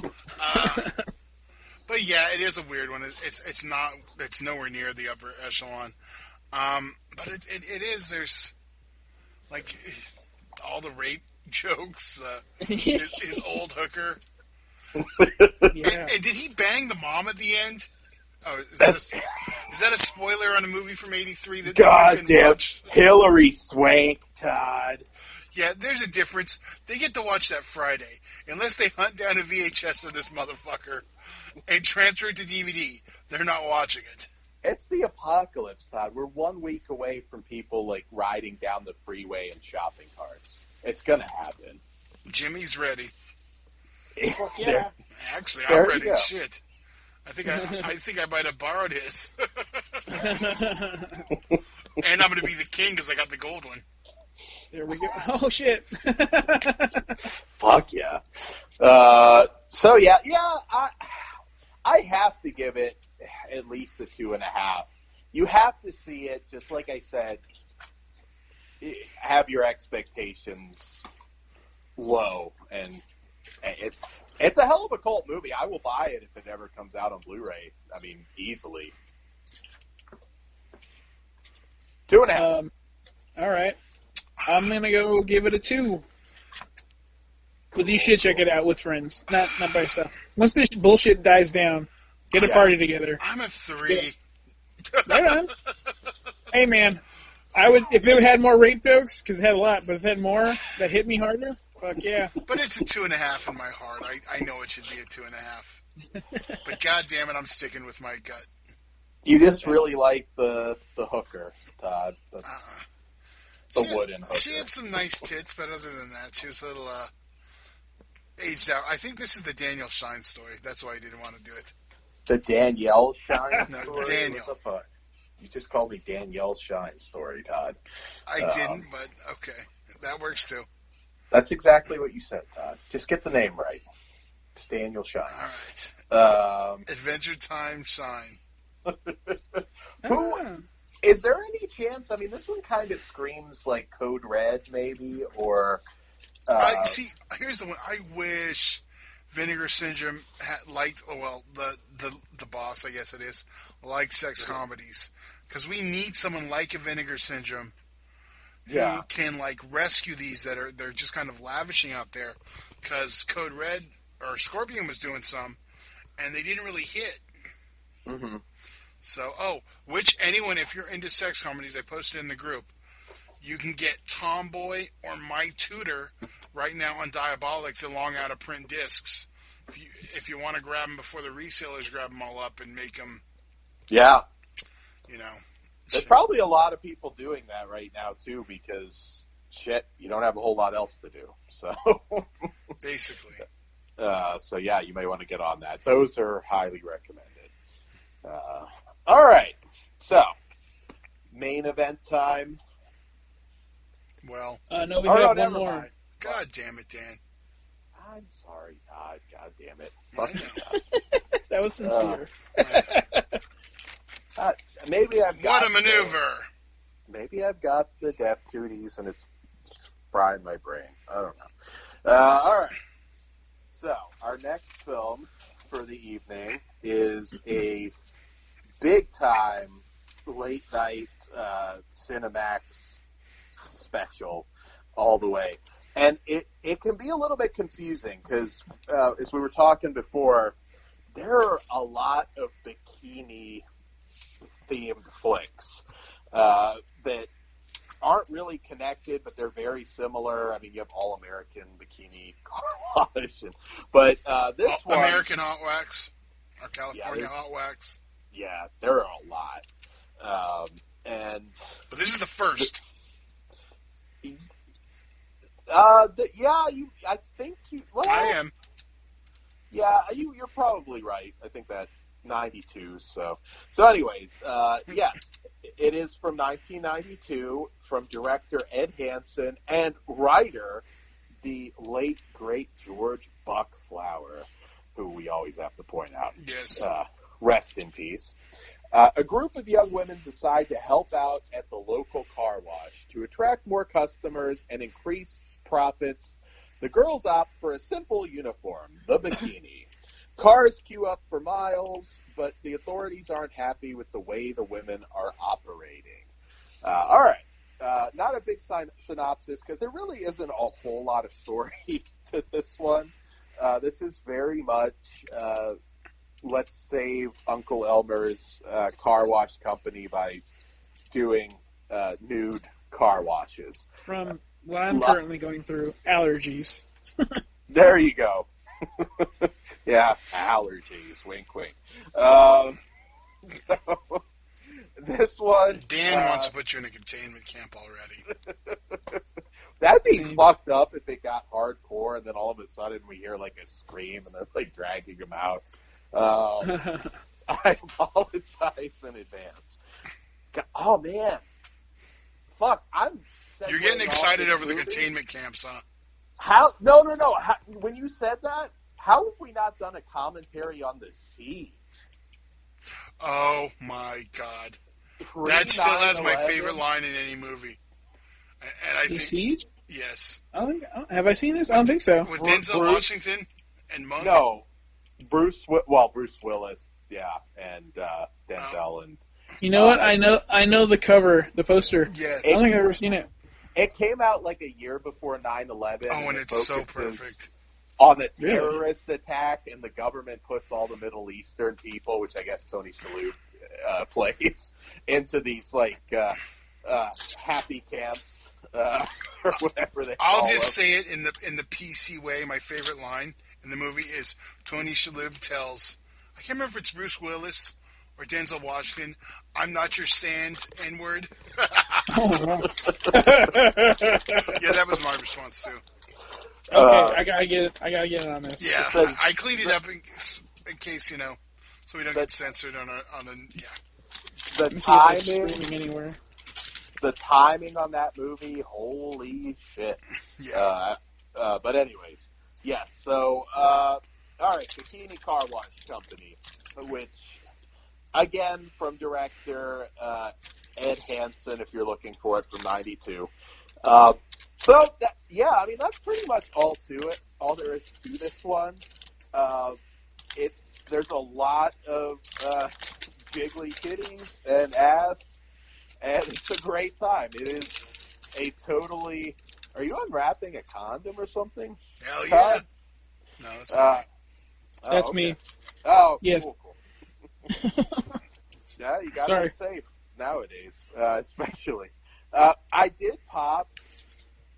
[SPEAKER 3] But yeah, it is a weird one. It's nowhere near the upper echelon. But it is. There's like all the rape jokes. His old hooker.
[SPEAKER 4] Yeah.
[SPEAKER 3] And did he bang the mom at the end? Oh, is that a spoiler on a movie from '83 that
[SPEAKER 2] goddamn Hillary Swank, Todd?
[SPEAKER 3] Yeah, there's a difference. They get to watch that Friday, unless they hunt down a VHS of this motherfucker and transfer it to DVD. They're not watching it.
[SPEAKER 2] It's the apocalypse, Todd. We're 1 week away from people like riding down the freeway in shopping carts. It's gonna happen.
[SPEAKER 3] Jimmy's ready.
[SPEAKER 4] Fuck yeah.
[SPEAKER 3] Actually, I'm ready as shit. I think I might have borrowed his. And I'm going to be the king because I got the gold one.
[SPEAKER 4] There we go. Oh, shit.
[SPEAKER 2] Fuck yeah. So, yeah, I have to give it at least a 2.5. You have to see it, just like I said, have your expectations low, and it's a hell of a cult movie. I will buy it if it ever comes out on Blu-ray. I mean, easily. 2.5.
[SPEAKER 4] All right. I'm going to go give it a 2. But you should check it out with friends, not by yourself. Once this bullshit dies down, get a party together.
[SPEAKER 3] I'm a 3.
[SPEAKER 4] Right on. Hey, man. I would, if it had more rape jokes, because it had a lot, but if it had more that hit me harder, fuck yeah.
[SPEAKER 3] But it's a 2.5 in my heart. I know it should be a 2.5. But god damn it, I'm sticking with my gut.
[SPEAKER 2] You just really like the hooker, Todd. The wooden hooker.
[SPEAKER 3] She had some nice tits, but other than that, she was a little aged out. I think this is the Daniel Shine story. That's why I didn't want to do it.
[SPEAKER 2] The Danielle Shine
[SPEAKER 3] No,
[SPEAKER 2] story?
[SPEAKER 3] Daniel.
[SPEAKER 2] What the fuck? You just called me Danielle Shine story, Todd.
[SPEAKER 3] I didn't, but okay. That works too.
[SPEAKER 2] That's exactly what you said, Todd. Just get the name right. It's Daniel Shine.
[SPEAKER 3] All right. Adventure Time Shine.
[SPEAKER 2] Is there any chance? I mean, this one kind of screams like Code Red, maybe, or.
[SPEAKER 3] See, here's the one. I wish Vinegar Syndrome had liked. Well, the boss, I guess it is, liked sex comedies, because we need someone like a Vinegar Syndrome who can like rescue these they're just kind of lavishing out there, because Code Red or Scorpion was doing some, and they didn't really hit.
[SPEAKER 2] Mm-hmm.
[SPEAKER 3] So, anyone, if you're into sex comedies, I posted in the group, you can get Tomboy or My Tutor right now on Diabolics along out of print discs. If you want to grab them before the resellers grab them all up and make them,
[SPEAKER 2] There's probably a lot of people doing that right now, too, because, shit, you don't have a whole lot else to do. So,
[SPEAKER 3] basically.
[SPEAKER 2] So, yeah, you may want to get on that. Those are highly recommended. All right. So, main event time.
[SPEAKER 3] Well.
[SPEAKER 4] No, we have one more.
[SPEAKER 2] Mind.
[SPEAKER 3] God damn it, Dan.
[SPEAKER 2] I'm sorry, Todd. God damn it.
[SPEAKER 3] I know.
[SPEAKER 4] That was sincere.
[SPEAKER 2] maybe I've got
[SPEAKER 3] What a maneuver!
[SPEAKER 2] Maybe I've got the death duties and it's just frying my brain. I don't know. All right. So our next film for the evening is a big-time late-night Cinemax special all the way. And it can be a little bit confusing because, as we were talking before, there are a lot of bikini-themed flicks that aren't really connected, but they're very similar. I mean, you have All-American Bikini Car Wash. But this one...
[SPEAKER 3] American Hot Wax. Or California Hot Wax.
[SPEAKER 2] Yeah, there are a lot.
[SPEAKER 3] But this is the first.
[SPEAKER 2] I think you... Well,
[SPEAKER 3] I am.
[SPEAKER 2] Yeah, you're probably right. I think that 92. So anyways, yes, it is from 1992 from director Ed Hansen and writer the late great George Buck Flower, who we always have to point out.
[SPEAKER 3] Yes.
[SPEAKER 2] Rest in peace. A group of young women decide to help out at the local car wash to attract more customers and increase profits. The girls opt for a simple uniform, the bikini. Cars queue up for miles, but the authorities aren't happy with the way the women are operating. All right. Not a big synopsis because there really isn't a whole lot of story to this one. This is very much let's save Uncle Elmer's car wash company by doing nude car washes.
[SPEAKER 4] From what I'm currently going through, allergies.
[SPEAKER 2] There you go. Yeah, allergies. Wink, wink. So, this one...
[SPEAKER 3] Dan wants to put you in a containment camp already.
[SPEAKER 2] That'd be fucked up if it got hardcore and then all of a sudden we hear like a scream and they're like dragging him out. I apologize in advance. Oh, man. Fuck,
[SPEAKER 3] You're getting excited over the containment camps, huh?
[SPEAKER 2] How? No. When you said that, how have we not done a commentary on the Siege?
[SPEAKER 3] Oh my God, that still has my favorite line in any movie. And I think
[SPEAKER 4] Siege?
[SPEAKER 3] Yes.
[SPEAKER 4] Have I seen this? I don't think so.
[SPEAKER 3] With Denzel Washington and Monk.
[SPEAKER 2] No, Bruce Willis, yeah, and Denzel and.
[SPEAKER 4] You know what? I know the cover, the poster.
[SPEAKER 3] Yes.
[SPEAKER 4] I don't think I've ever seen it.
[SPEAKER 2] It came out like a year before 9/11.
[SPEAKER 3] Oh, and it's so perfect.
[SPEAKER 2] On a terrorist attack, and the government puts all the Middle Eastern people, which I guess Tony Shalhoub plays, into these like happy camps or whatever they call
[SPEAKER 3] I'll just
[SPEAKER 2] them.
[SPEAKER 3] say it in the PC way. My favorite line in the movie is Tony Shalhoub tells, I can't remember if it's Bruce Willis or Denzel Washington, "I'm not your sand N-word."
[SPEAKER 4] Oh, wow.
[SPEAKER 3] Yeah, that was my response too.
[SPEAKER 4] Okay, I gotta get it on this.
[SPEAKER 3] Yeah,
[SPEAKER 2] So,
[SPEAKER 3] I cleaned it up in case, so we don't get censored on a.
[SPEAKER 2] The
[SPEAKER 4] Let me see if it's
[SPEAKER 2] timing,
[SPEAKER 4] streaming anywhere.
[SPEAKER 2] the timing on that movie, holy shit.
[SPEAKER 3] Yeah.
[SPEAKER 2] But anyways, yes. So, all right, Bikini Car Wash Company, which again from director Ed Hansen, if you're looking for it, from '92. I mean that's pretty much all to it. All there is to this one. There's a lot of jiggly titties and ass, and it's a great time. It is a totally. Are you unwrapping a condom or something?
[SPEAKER 3] Hell yeah. No, that's not.
[SPEAKER 4] That's
[SPEAKER 2] okay.
[SPEAKER 4] me.
[SPEAKER 2] Oh,
[SPEAKER 4] Yes.
[SPEAKER 2] cool. Yeah, you got to be safe nowadays, especially. I did pop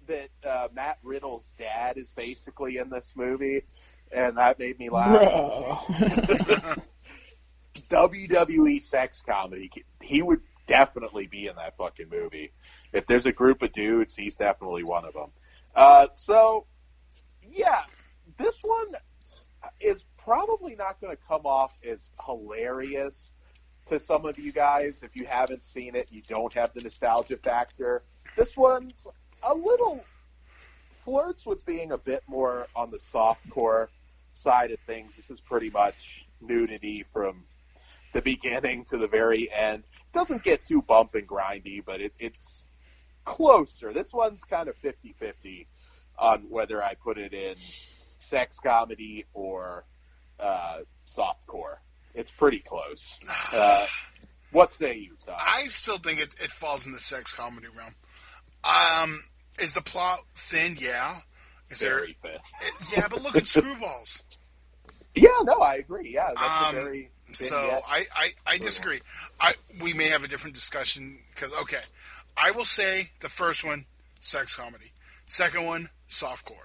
[SPEAKER 2] that Matt Riddle's dad is basically in this movie, and that made me laugh.
[SPEAKER 4] Bro.
[SPEAKER 2] WWE sex comedy. He would definitely be in that fucking movie. If there's a group of dudes, he's definitely one of them. This one is probably not going to come off as hilarious to some of you guys. If you haven't seen it, you don't have the nostalgia factor. This one's a little flirts with being a bit more on the softcore side of things. This is pretty much nudity from the beginning to the very end. doesn't get too bump and grindy, but it's closer. This one's kind of 50-50 on whether I put it in sex comedy or softcore. It's pretty close. What say you, Tom?
[SPEAKER 3] I still think it falls in the sex comedy realm. Is the plot thin? Yeah. Is
[SPEAKER 2] Very thin.
[SPEAKER 3] Yeah, but look at Screwballs.
[SPEAKER 2] Yeah, no, I agree. Yeah, that's a very thin
[SPEAKER 3] So
[SPEAKER 2] yet.
[SPEAKER 3] I disagree. We may have a different discussion because, okay, I will say the first one, sex comedy. Second one, softcore.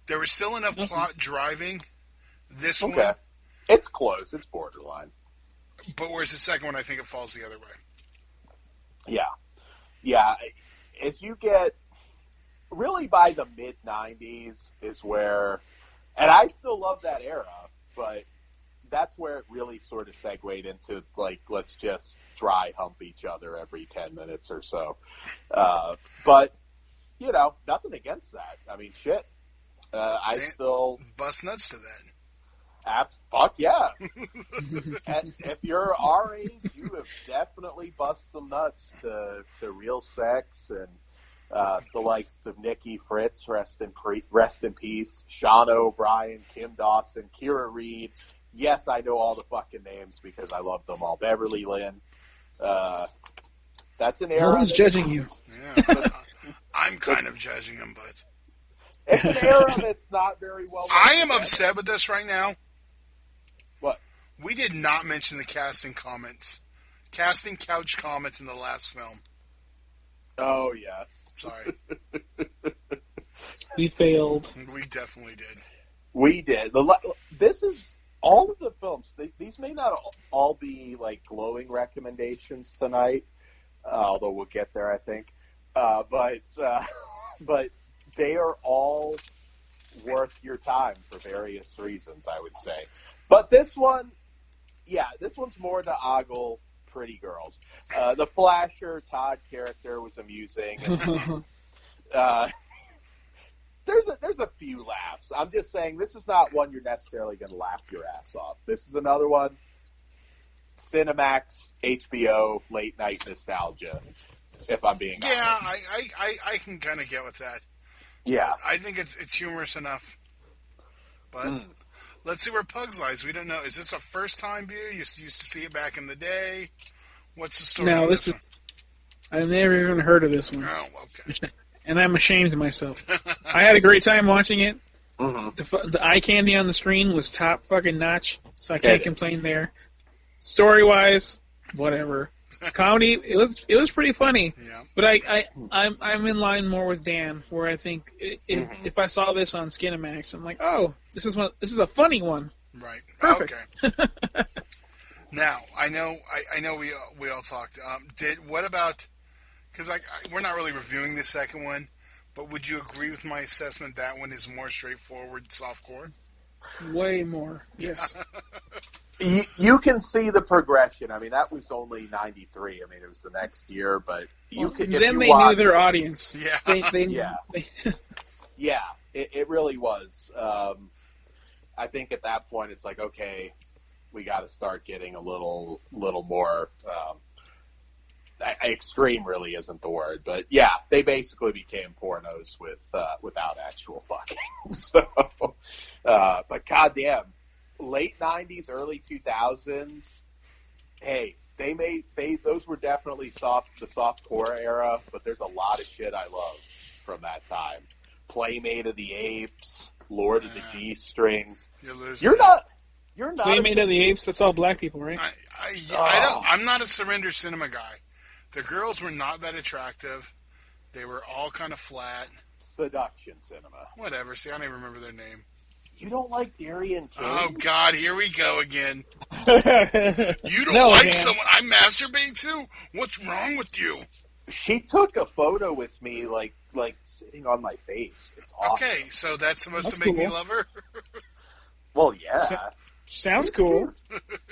[SPEAKER 3] There was still enough plot driving this
[SPEAKER 2] Okay.
[SPEAKER 3] one,
[SPEAKER 2] It's close. It's borderline.
[SPEAKER 3] but whereas the second one, I think it falls the other way.
[SPEAKER 2] Yeah. Yeah. As you get, really by the mid-90s is where, and I still love that era, but that's where it really sort of segued into, like, let's just dry hump each other every 10 minutes or so. But, you know, nothing against that. I mean, shit. I still...
[SPEAKER 3] Bust nuts to that.
[SPEAKER 2] Fuck yeah. And if you're our age, you have definitely bust some nuts to real sex and the likes of Nikki Fritz, rest in peace, Sean O'Brien, Kim Dawson, Kira Reed. Yes, I know all the fucking names because I love them all. Beverly Lynn. That's an era.
[SPEAKER 4] No one's judging you.
[SPEAKER 3] Yeah, I'm kind of judging him, but
[SPEAKER 2] It's an era that's not very well.
[SPEAKER 3] I am upset with this right now.
[SPEAKER 2] What?
[SPEAKER 3] We did not mention the casting couch comments in the last film.
[SPEAKER 2] Oh yes.
[SPEAKER 3] Sorry.
[SPEAKER 4] We failed.
[SPEAKER 3] We definitely did.
[SPEAKER 2] We did. This is all of the films. These may not all be like glowing recommendations tonight, although we'll get there, I think. But they are all worth your time for various reasons, I would say. But this one, yeah, this one's more to ogle pretty girls. The Flasher Todd character was amusing. There's a few laughs. I'm just saying this is not one you're necessarily going to laugh your ass off. This is another one, Cinemax, HBO, late night nostalgia, if I'm being honest.
[SPEAKER 3] Yeah, I can kind of get with that.
[SPEAKER 2] Yeah.
[SPEAKER 3] I think it's humorous enough. But let's see where Pugs lies. We don't know. Is this a first-time view? You used to see it back in the day? What's the story?
[SPEAKER 4] No,
[SPEAKER 3] on
[SPEAKER 4] this is.
[SPEAKER 3] one?
[SPEAKER 4] I've never even heard of this one,
[SPEAKER 3] Oh, okay.
[SPEAKER 4] and I'm ashamed of myself. I had a great time watching it.
[SPEAKER 2] Mm-hmm.
[SPEAKER 4] The eye candy on the screen was top fucking notch, so I
[SPEAKER 2] It
[SPEAKER 4] can't
[SPEAKER 2] is.
[SPEAKER 4] complain there. Story-wise, whatever. Comedy, it was pretty funny.
[SPEAKER 3] Yeah.
[SPEAKER 4] But I'm in line more with Dan, where I think if I saw this on Skinemax, I'm like, oh, this is a funny one.
[SPEAKER 3] Right.
[SPEAKER 4] Perfect.
[SPEAKER 3] Okay. Now, I know we all talked. What about? Because we're not really reviewing the second one, but would you agree with my assessment that one is more straightforward softcore?
[SPEAKER 4] Way more, yes.
[SPEAKER 2] You can see the progression. I mean, that was only 93. I mean, it was the next year, but you could.
[SPEAKER 4] Then they knew their audience.
[SPEAKER 3] Yeah.
[SPEAKER 2] Yeah. Yeah, it really was. I think at that point it's like, okay, we got to start getting a little more. Extreme really isn't the word, but yeah, they basically became pornos without actual fucking. So, but goddamn, late 90s, early 2000s. Hey, those were definitely the softcore era, but there's a lot of shit I love from that time. Playmate of the Apes, Lord of the G Strings. You're not.
[SPEAKER 4] Playmate of the Apes. That's all black people, right?
[SPEAKER 3] I'm not a Surrender Cinema guy. The girls were not that attractive. They were all kind of flat.
[SPEAKER 2] Seduction Cinema.
[SPEAKER 3] Whatever. See, I don't even remember their name.
[SPEAKER 2] You don't like Darian King?
[SPEAKER 3] Oh, God, here we go again.
[SPEAKER 4] You
[SPEAKER 3] You don't like someone I masturbate to? What's wrong with you?
[SPEAKER 2] She took a photo with me, like sitting on my face. It's awesome.
[SPEAKER 3] Okay, so that's supposed
[SPEAKER 4] That's
[SPEAKER 3] to make me
[SPEAKER 4] cool.
[SPEAKER 3] love her?
[SPEAKER 2] Well, yeah.
[SPEAKER 4] Sounds cool.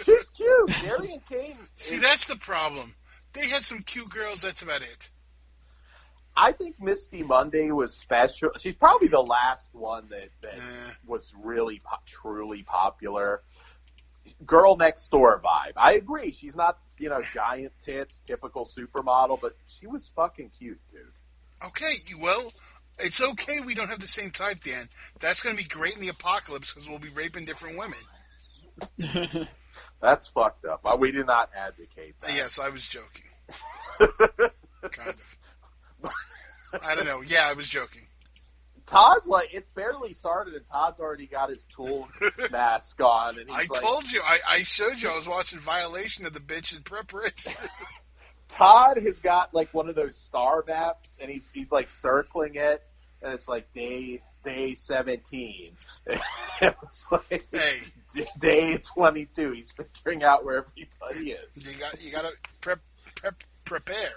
[SPEAKER 2] She's cute. Darian King.
[SPEAKER 3] See, that's the problem. They had some cute girls, that's about it.
[SPEAKER 2] I think Misty Monday was special. She's probably the last one that was really truly popular. girl next door vibe. I agree. She's not, giant tits, typical supermodel, but she was fucking cute, dude.
[SPEAKER 3] Okay, well, it's okay we don't have the same type, Dan. That's going to be great in the apocalypse because we'll be raping different women.
[SPEAKER 2] That's fucked up. We did not advocate that.
[SPEAKER 3] Yes, I was joking. Kind of. I don't know. Yeah, I was joking.
[SPEAKER 2] Todd's it barely started and Todd's already got his tool mask on. And he's
[SPEAKER 3] told you. I showed you. I was watching Violation of the Bitch in preparation.
[SPEAKER 2] Todd has got one of those star maps and he's circling it and it's day 17. It's day 22. He's figuring out where everybody is.
[SPEAKER 3] You got to prepare.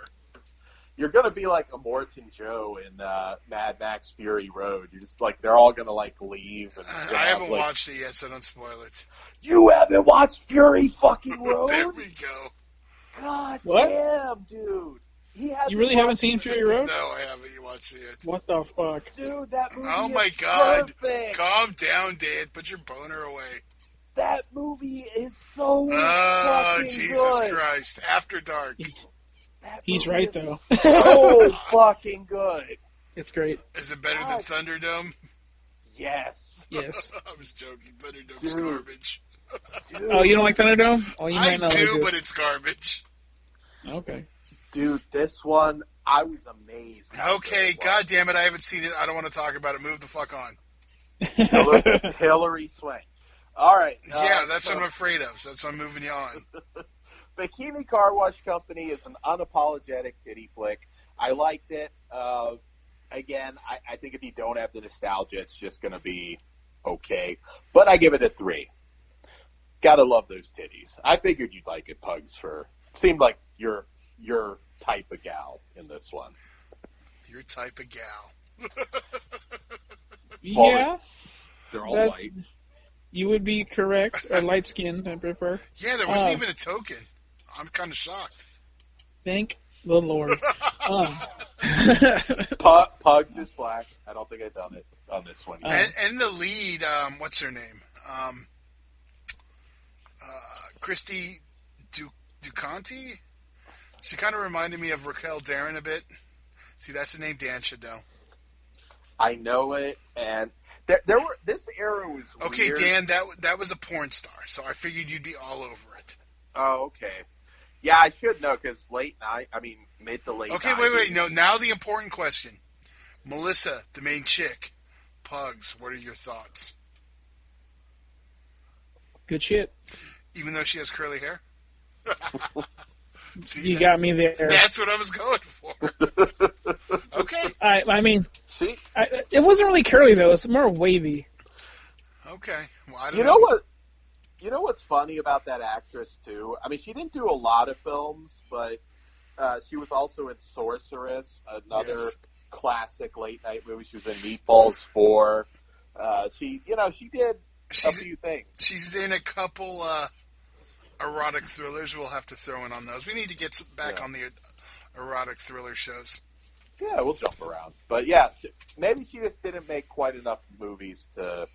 [SPEAKER 2] You're going to be like a Morton Joe in Mad Max Fury Road. You're just they're all going to leave. And
[SPEAKER 3] I haven't watched it yet, so don't spoil it.
[SPEAKER 2] You haven't watched Fury fucking Road?
[SPEAKER 3] There we go.
[SPEAKER 2] God
[SPEAKER 4] what?
[SPEAKER 2] Damn, dude.
[SPEAKER 4] You really haven't seen Fury Road?
[SPEAKER 3] No, I haven't watched it yet.
[SPEAKER 4] What the fuck?
[SPEAKER 2] Dude, that movie
[SPEAKER 3] Oh my
[SPEAKER 2] is
[SPEAKER 3] God.
[SPEAKER 2] perfect.
[SPEAKER 3] Calm down, Dad. Put your boner away.
[SPEAKER 2] That movie is so fucking
[SPEAKER 3] Jesus
[SPEAKER 2] good.
[SPEAKER 3] Christ. After Dark.
[SPEAKER 4] He's right, though.
[SPEAKER 2] So fucking good.
[SPEAKER 4] It's great.
[SPEAKER 3] Is it better than Thunderdome?
[SPEAKER 2] Yes.
[SPEAKER 4] Yes.
[SPEAKER 3] I was joking. Thunderdome's
[SPEAKER 2] Dude.
[SPEAKER 3] garbage.
[SPEAKER 2] Dude.
[SPEAKER 4] Oh, you don't like Thunderdome? Oh, you
[SPEAKER 3] I
[SPEAKER 4] might not
[SPEAKER 3] do,
[SPEAKER 4] like
[SPEAKER 3] but
[SPEAKER 4] this.
[SPEAKER 3] it's garbage.
[SPEAKER 4] Okay.
[SPEAKER 2] Dude, this one, I was amazed.
[SPEAKER 3] Okay, God damn it, I haven't seen it. I don't want to talk about it. Move the fuck on.
[SPEAKER 2] Hillary Swank. All right.
[SPEAKER 3] Yeah, that's what I'm afraid of. So that's why I'm moving you on.
[SPEAKER 2] Bikini Car Wash Company is an unapologetic titty flick. I liked it. Again, I think if you don't have the nostalgia, it's just going to be okay. But I give it a 3. Gotta love those titties. I figured you'd like it, Pugs. Seemed like your type of gal in this one.
[SPEAKER 3] Your type of gal.
[SPEAKER 4] Yeah.
[SPEAKER 2] They're all white.
[SPEAKER 4] You would be correct. Or light skinned, I prefer.
[SPEAKER 3] Yeah, there wasn't even a token. I'm kind of shocked.
[SPEAKER 4] Thank the Lord.
[SPEAKER 2] Pugs is black. I don't think I've done it on this one yet.
[SPEAKER 3] And the lead, what's her name? Christy Ducanti? She kind of reminded me of Raquel Darren a bit. See, that's a name Dan should know.
[SPEAKER 2] I know it, and this era was
[SPEAKER 3] okay,
[SPEAKER 2] weird.
[SPEAKER 3] Dan, that was a porn star, so I figured you'd be all over it.
[SPEAKER 2] Oh, okay. Yeah, I should know, because mid to late
[SPEAKER 3] Okay,
[SPEAKER 2] 90s.
[SPEAKER 3] wait. No, now the important question. Melissa, the main chick. Pugs, what are your thoughts?
[SPEAKER 4] Good shit.
[SPEAKER 3] Even though she has curly hair? See,
[SPEAKER 4] You got me there.
[SPEAKER 3] That's what I was going for. Okay.
[SPEAKER 2] See?
[SPEAKER 4] It wasn't really curly, though. It's more wavy.
[SPEAKER 3] Okay. Well, I don't
[SPEAKER 2] You know what? You know what's funny about that actress, too? I mean, she didn't do a lot of films, but she was also in Sorceress, another classic late-night movie. She was in Meatballs 4. She did a few things.
[SPEAKER 3] She's in a couple erotic thrillers. We'll have to throw in on those. We need to get back on the erotic thriller shows.
[SPEAKER 2] Yeah, we'll jump around. But, yeah, maybe she just didn't make quite enough movies to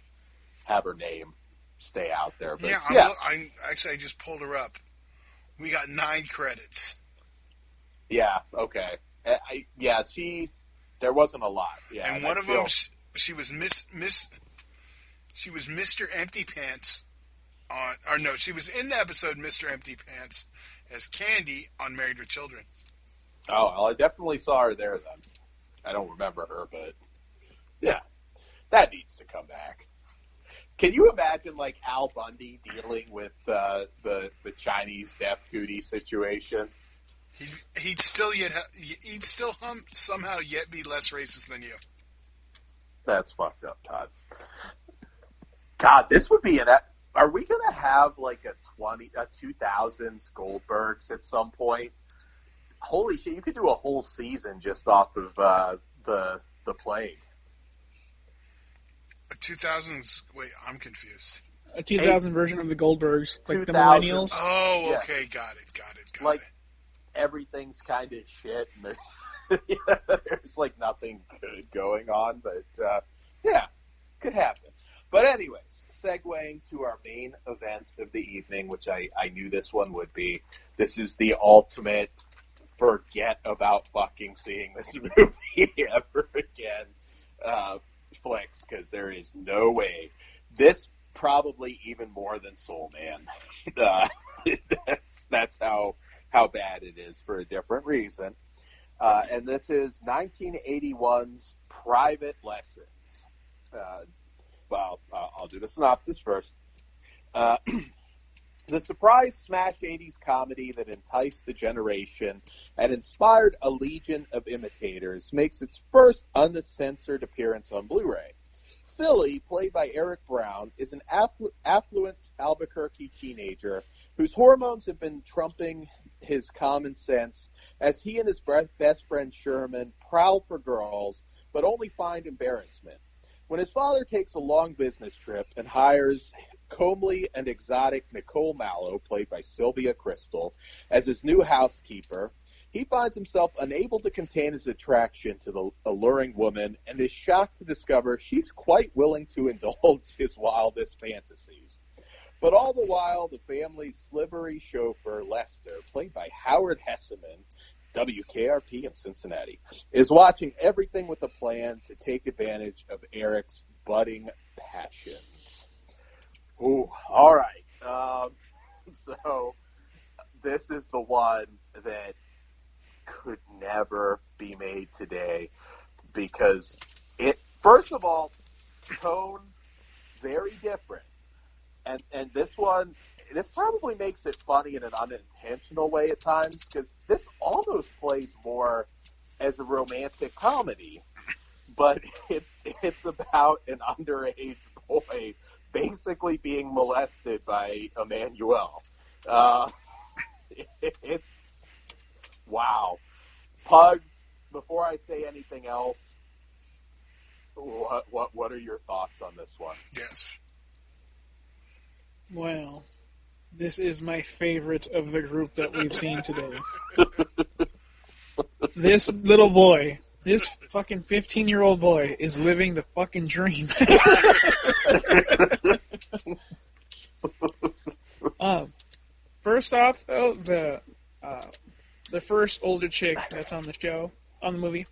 [SPEAKER 2] have her name stay out there. But,
[SPEAKER 3] I just pulled her up. We got 9 credits.
[SPEAKER 2] Yeah, okay. There wasn't a lot. Yeah,
[SPEAKER 3] and one of them, she was she was Mr. Empty Pants she was in the episode Mr. Empty Pants as Candy on Married with Children.
[SPEAKER 2] Oh, well, I definitely saw her there then. I don't remember her, but yeah, that needs to come back. Can you imagine Al Bundy dealing with the Chinese deaf cootie situation?
[SPEAKER 3] He'd still somehow yet be less racist than you.
[SPEAKER 2] That's fucked up, Todd. God, this would be are we gonna have a 2000s Goldbergs at some point? Holy shit, you could do a whole season just off of the plague.
[SPEAKER 3] A 2000s. Wait, I'm confused.
[SPEAKER 4] A 2000 version of the Goldbergs, like the
[SPEAKER 2] 2000.
[SPEAKER 4] millennials.
[SPEAKER 3] Oh, okay, got it.
[SPEAKER 2] Everything's kind of shit, and there's nothing good going on, but yeah, could happen. But anyways, segueing to our main event of the evening, which I knew this one would be. This is the ultimate forget about fucking seeing this movie ever again flicks, because there is no way. This probably even more than Soul Man. That's how bad it is for a different reason. And this is 1981's Private Lessons. Well, I'll do the synopsis first. The surprise smash 80s comedy that enticed the generation and inspired a legion of imitators makes its first uncensored appearance on Blu-ray. Philly, played by Eric Brown, is an affluent Albuquerque teenager whose hormones have been trumping his common sense as he and his best friend Sherman prowl for girls, but only find embarrassment. When his father takes a long business trip and hires comely and exotic Nicole Mallow, played by Sylvia Crystal, as his new housekeeper, he finds himself unable to contain his attraction to the alluring woman and is shocked to discover she's quite willing to indulge his wildest fantasies. But all the while, the family's slivery chauffeur, Lester, played by Howard Hesseman, WKRP in Cincinnati, is watching everything with a plan to take advantage of Eric's budding passions. Ooh, all right. So this is the one that could never be made today because it, first of all, tone very different. And this probably makes it funny in an unintentional way at times, because this almost plays more as a romantic comedy, but it's about an underage boy basically being molested by Emmanuel. It's wow. Pugs, before I say anything else, what are your thoughts on this one?
[SPEAKER 3] Yes.
[SPEAKER 4] Well, this is my favorite of the group that we've seen today. This little boy, this fucking 15-year-old boy, is living the fucking dream. First off, though, the first older chick that's on the show, on the movie,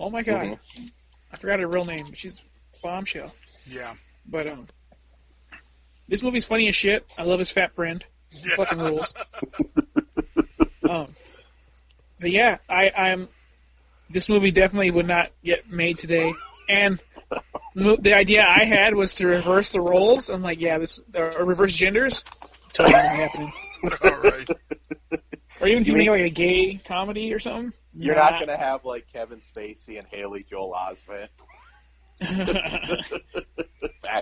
[SPEAKER 4] oh my god, mm-hmm. I forgot her real name, but she's bombshell.
[SPEAKER 3] Yeah.
[SPEAKER 4] But this movie's funny as shit. I love his fat friend. He fucking rules. But yeah, I'm. This movie definitely would not get made today. And the idea I had was to reverse the roles. I'm like, yeah, or reverse genders. Totally not happening.
[SPEAKER 3] All right.
[SPEAKER 4] Or even if you make like a gay comedy or something.
[SPEAKER 2] You're not gonna have like Kevin Spacey and Haley Joel Osment.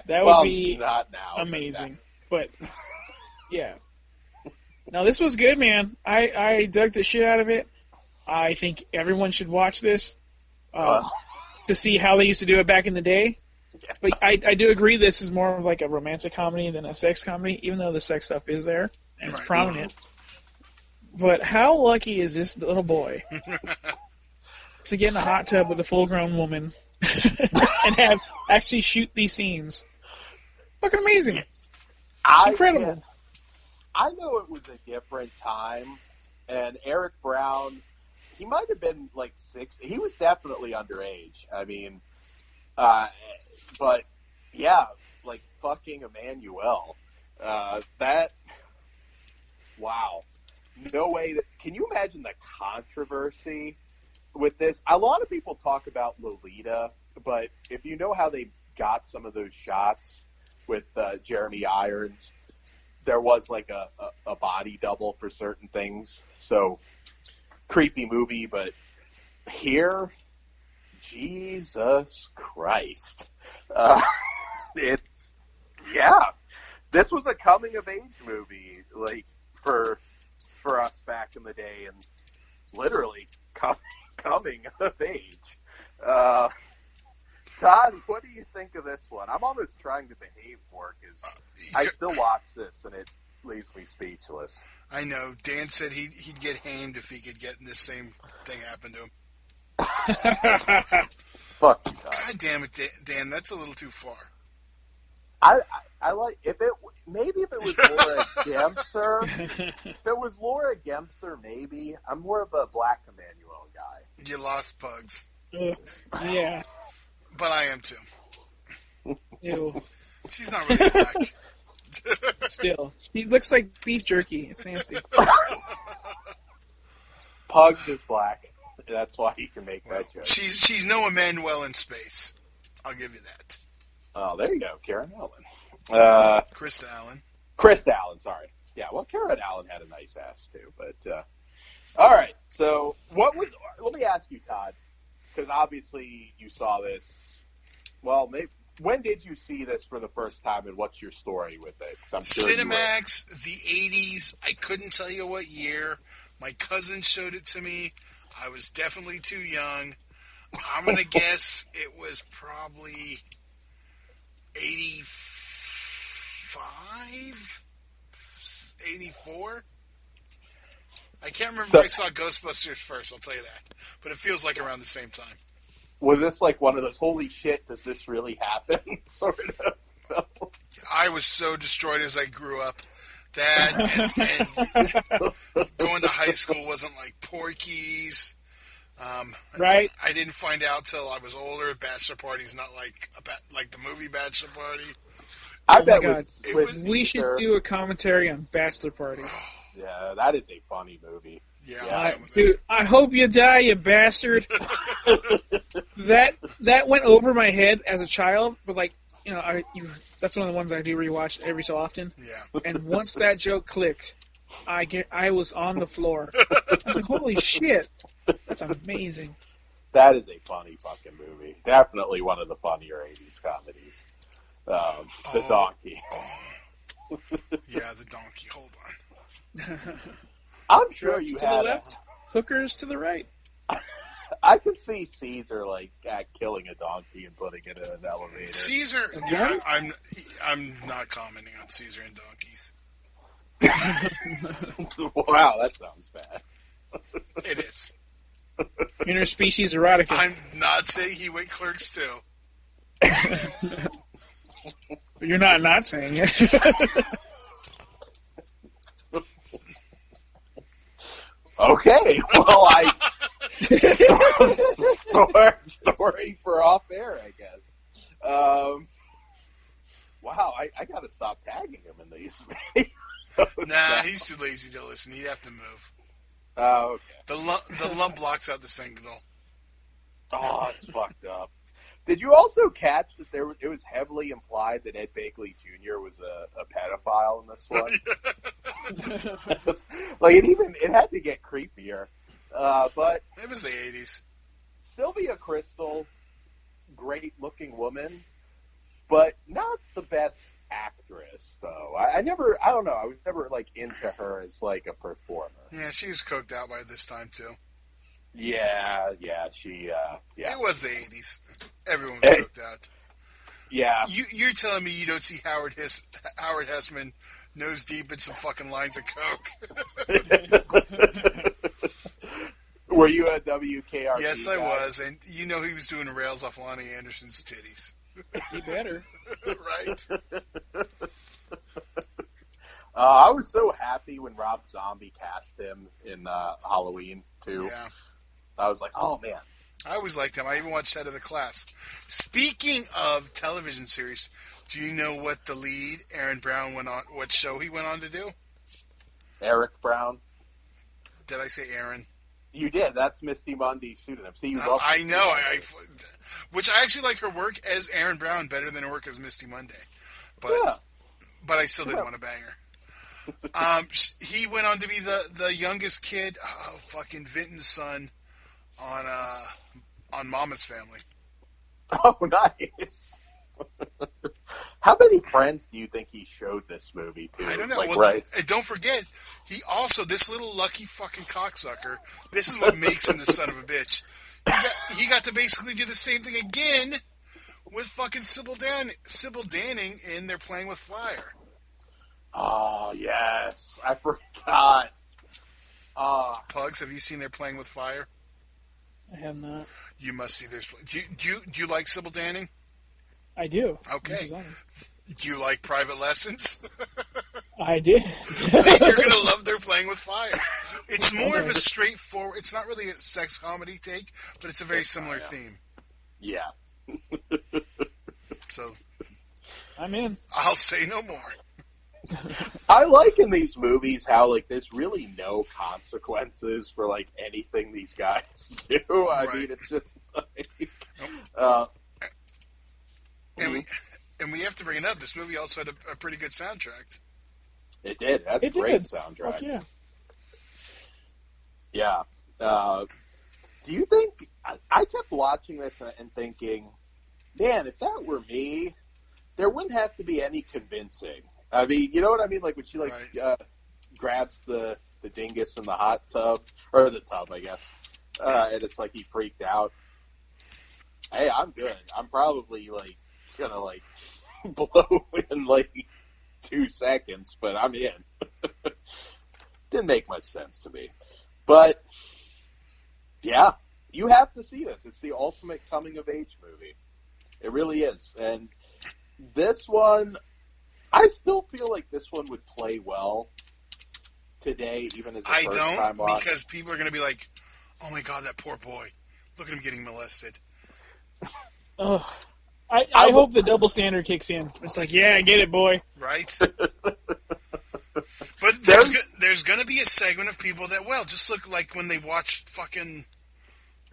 [SPEAKER 4] That would be
[SPEAKER 2] not now,
[SPEAKER 4] amazing. But yeah. No, this was good, man. I dug the shit out of it. I think everyone should watch this to see how they used to do it back in the day. Yeah. But I do agree this is more of like a romantic comedy than a sex comedy, even though the sex stuff is there and it's prominent. But how lucky is this little boy to get in a hot tub with a full-grown woman and actually shoot these scenes? Fucking amazing. Incredible.
[SPEAKER 2] I know it was a different time, and Eric Brown, he might have been like 6. He was definitely underage. I mean, but yeah, like fucking Emmanuel. Wow. No way. Can you imagine the controversy with this? A lot of people talk about Lolita, but if you know how they got some of those shots with Jeremy Irons, there was like a body double for certain things. So, creepy movie, but here, Jesus Christ. This was a coming-of-age movie, like, for us back in the day, and literally coming of age. Todd, what do you think of this one? I'm almost trying to behave more because I still watch this and it leaves me speechless.
[SPEAKER 3] I know. Dan said he'd get hamed if he could get this same thing happen to him.
[SPEAKER 2] Fuck you, Todd.
[SPEAKER 3] God damn it, Dan. That's a little too far.
[SPEAKER 2] I like if it was Laura Gemser. If it was Laura Gemser, maybe. I'm more of a Black Emmanuel guy.
[SPEAKER 3] You lost Pugs.
[SPEAKER 4] Yeah.
[SPEAKER 3] But I am too.
[SPEAKER 4] Ew.
[SPEAKER 3] She's not really black.
[SPEAKER 4] Still, she looks like beef jerky. It's nasty.
[SPEAKER 2] Pugs is black. That's why he can make that joke.
[SPEAKER 3] She's no Emmanuel in space. I'll give you that.
[SPEAKER 2] Oh, there you go, Karen Allen.
[SPEAKER 3] Krista Allen.
[SPEAKER 2] Krista Allen, sorry. Yeah, well, Karen Allen had a nice ass too. But all right. So, let me ask you, Todd, because obviously you saw this. Well, maybe. When did you see this for the first time, and what's your story with it? 'Cause I'm sure
[SPEAKER 3] Cinemax, the 80s. I couldn't tell you what year. My cousin showed it to me. I was definitely too young. I'm going to guess it was probably 85? 84? I can't remember if I saw Ghostbusters first, I'll tell you that. But it feels like around the same time.
[SPEAKER 2] Was this like one of those, holy shit, does this really happen sort of films?
[SPEAKER 3] I was so destroyed as I grew up. That and going to high school wasn't like Porky's.
[SPEAKER 4] Right.
[SPEAKER 3] I didn't find out till I was older. Bachelor Party's not like the movie Bachelor Party.
[SPEAKER 2] I bet
[SPEAKER 4] we should do a commentary on Bachelor Party.
[SPEAKER 2] Yeah, that is a funny movie.
[SPEAKER 3] Yeah,
[SPEAKER 4] dude, I hope you die, you bastard. That went over my head as a child, but like, you know, that's one of the ones I do rewatch every so often.
[SPEAKER 3] Yeah.
[SPEAKER 4] And once that joke clicked, I was on the floor. I was like, holy shit, that's amazing.
[SPEAKER 2] That is a funny fucking movie. Definitely one of the funnier 80s comedies. The donkey.
[SPEAKER 3] Yeah, the donkey. Hold on.
[SPEAKER 2] I'm sure
[SPEAKER 4] Drugs
[SPEAKER 2] you
[SPEAKER 4] to
[SPEAKER 2] had
[SPEAKER 4] the left, hookers to the right.
[SPEAKER 2] I could see Caesar like killing a donkey and putting it in an elevator.
[SPEAKER 3] Caesar.
[SPEAKER 4] Yeah?
[SPEAKER 3] I'm not commenting on Caesar and donkeys.
[SPEAKER 2] Wow, that sounds bad.
[SPEAKER 3] It is.
[SPEAKER 4] Interspecies erotica.
[SPEAKER 3] I'm not saying he went Clerks too.
[SPEAKER 4] You're not saying it.
[SPEAKER 2] Okay, well, story for off air, I guess. Wow, I got to stop tagging him in these.
[SPEAKER 3] Nah, he's too lazy to listen. He'd have to move.
[SPEAKER 2] Oh, okay.
[SPEAKER 3] The lump blocks out the signal.
[SPEAKER 2] Oh, it's fucked up. Did you also catch that it was heavily implied that Ed Begley Jr. was a pedophile in this one? Like it had to get creepier. But
[SPEAKER 3] it was the 80s.
[SPEAKER 2] Sylvia Crystal, great looking woman, but not the best actress though. I don't know. I was never like into her as like a performer.
[SPEAKER 3] Yeah, she was coked out by this time too.
[SPEAKER 2] Yeah, she.
[SPEAKER 3] It was the 80s. Everyone was coked out.
[SPEAKER 2] Yeah.
[SPEAKER 3] You're telling me you don't see Howard Hessman nose deep in some fucking lines of coke?
[SPEAKER 2] Were you a WKRP?
[SPEAKER 3] Yes, I
[SPEAKER 2] guy?
[SPEAKER 3] was, and you know he was doing rails off Lonnie Anderson's titties.
[SPEAKER 4] You better.
[SPEAKER 3] Right.
[SPEAKER 2] I was so happy when Rob Zombie cast him in Halloween 2.
[SPEAKER 3] Yeah.
[SPEAKER 2] I was like, oh, man.
[SPEAKER 3] I always liked him. I even watched Head of the Class. Speaking of television series, do you know what the lead, Aaron Brown, what show he went on to do?
[SPEAKER 2] Eric Brown.
[SPEAKER 3] Did I say Aaron?
[SPEAKER 2] You did. That's Misty Mundy's pseudonym. See,
[SPEAKER 3] I know. Which I actually like her work as Aaron Brown better than her work as Misty Monday. But I still didn't want to bang her. He went on to be the youngest kid, fucking Vinton's son, on Mama's Family.
[SPEAKER 2] Oh, nice. How many friends do you think he showed this movie to?
[SPEAKER 3] I don't know.
[SPEAKER 2] Like,
[SPEAKER 3] well,
[SPEAKER 2] right.
[SPEAKER 3] And don't forget, he also, this little lucky fucking cocksucker, this is what makes him the son of a bitch. He got to basically do the same thing again with fucking Sybil Danning in They're Playing with Fire.
[SPEAKER 2] Oh, yes. I forgot.
[SPEAKER 3] Pugs, have you seen They're Playing with Fire?
[SPEAKER 4] I have not.
[SPEAKER 3] You must see this. Do you like Sybil Danning?
[SPEAKER 4] I do.
[SPEAKER 3] Okay.
[SPEAKER 4] This is awesome.
[SPEAKER 3] Do you like Private Lessons?
[SPEAKER 4] I did.
[SPEAKER 3] You're gonna love They're Playing with Fire. It's more of a straightforward. It's not really a sex comedy take, but it's a very similar theme.
[SPEAKER 2] Yeah.
[SPEAKER 3] So
[SPEAKER 4] I'm in.
[SPEAKER 3] I'll say no more.
[SPEAKER 2] I like in these movies how like there's really no consequences for like anything these guys do. I
[SPEAKER 3] Right.
[SPEAKER 2] mean, it's just like,
[SPEAKER 3] And we have to bring it up. This movie also had a pretty good soundtrack.
[SPEAKER 2] it did. That's a
[SPEAKER 4] It
[SPEAKER 2] great
[SPEAKER 4] did.
[SPEAKER 2] soundtrack.
[SPEAKER 4] Fuck yeah.
[SPEAKER 2] Yeah. Do you think I kept watching this and thinking, man, if that were me, there wouldn't have to be any convincing. I mean, you know what I mean? Like when she grabs the dingus in the hot tub or the tub, I guess, and it's like he freaked out. Hey, I'm good. I'm probably like gonna like blow in like 2 seconds, but I'm in. Didn't make much sense to me, but yeah, you have to see this. It's the ultimate coming of age movie. It really is, and this one, I still feel like this one would play well today, even as a
[SPEAKER 3] I
[SPEAKER 2] first-time
[SPEAKER 3] don't,
[SPEAKER 2] watch.
[SPEAKER 3] because people are going to be like, oh my God, that poor boy. Look at him getting molested.
[SPEAKER 4] Ugh. I hope the double standard kicks in. It's like, yeah, I get it, boy.
[SPEAKER 3] Right? But there's going to be a segment of people that, well, just look like when they watch fucking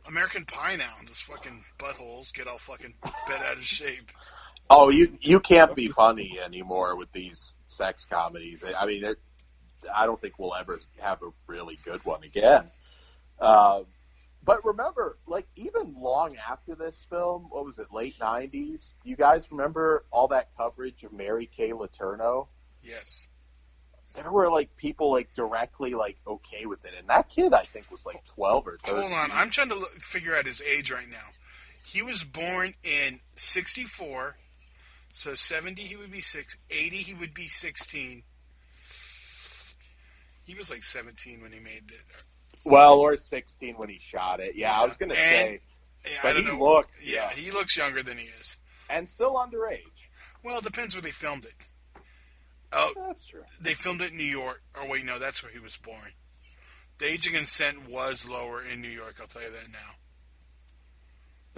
[SPEAKER 3] American Pie now. Those fucking buttholes get all fucking bent out of shape.
[SPEAKER 2] Oh, you can't be funny anymore with these sex comedies. I mean, I don't think we'll ever have a really good one again. But remember, like, even long after this film, what was it, late 90s? Do you guys remember all that coverage of Mary Kay Letourneau?
[SPEAKER 3] Yes.
[SPEAKER 2] There were, like, people, like, directly, like, okay with it. And that kid, I think, was, like, 12 or 13.
[SPEAKER 3] Hold on. I'm trying to figure out his age right now. He was born in 64, so 70 he would be 6, 80 he would be 16. He was like 17 when he made it.
[SPEAKER 2] Well, or 16 when he shot it. Yeah, I was going to say.
[SPEAKER 3] Yeah,
[SPEAKER 2] but
[SPEAKER 3] I don't
[SPEAKER 2] he
[SPEAKER 3] know.
[SPEAKER 2] looks.
[SPEAKER 3] Yeah, he looks younger than he is.
[SPEAKER 2] And still underage.
[SPEAKER 3] Well, it depends where they filmed it. Oh,
[SPEAKER 2] That's true.
[SPEAKER 3] they filmed it in New York. Or wait, no, that's where he was born. The age of consent was lower in New York, I'll tell you that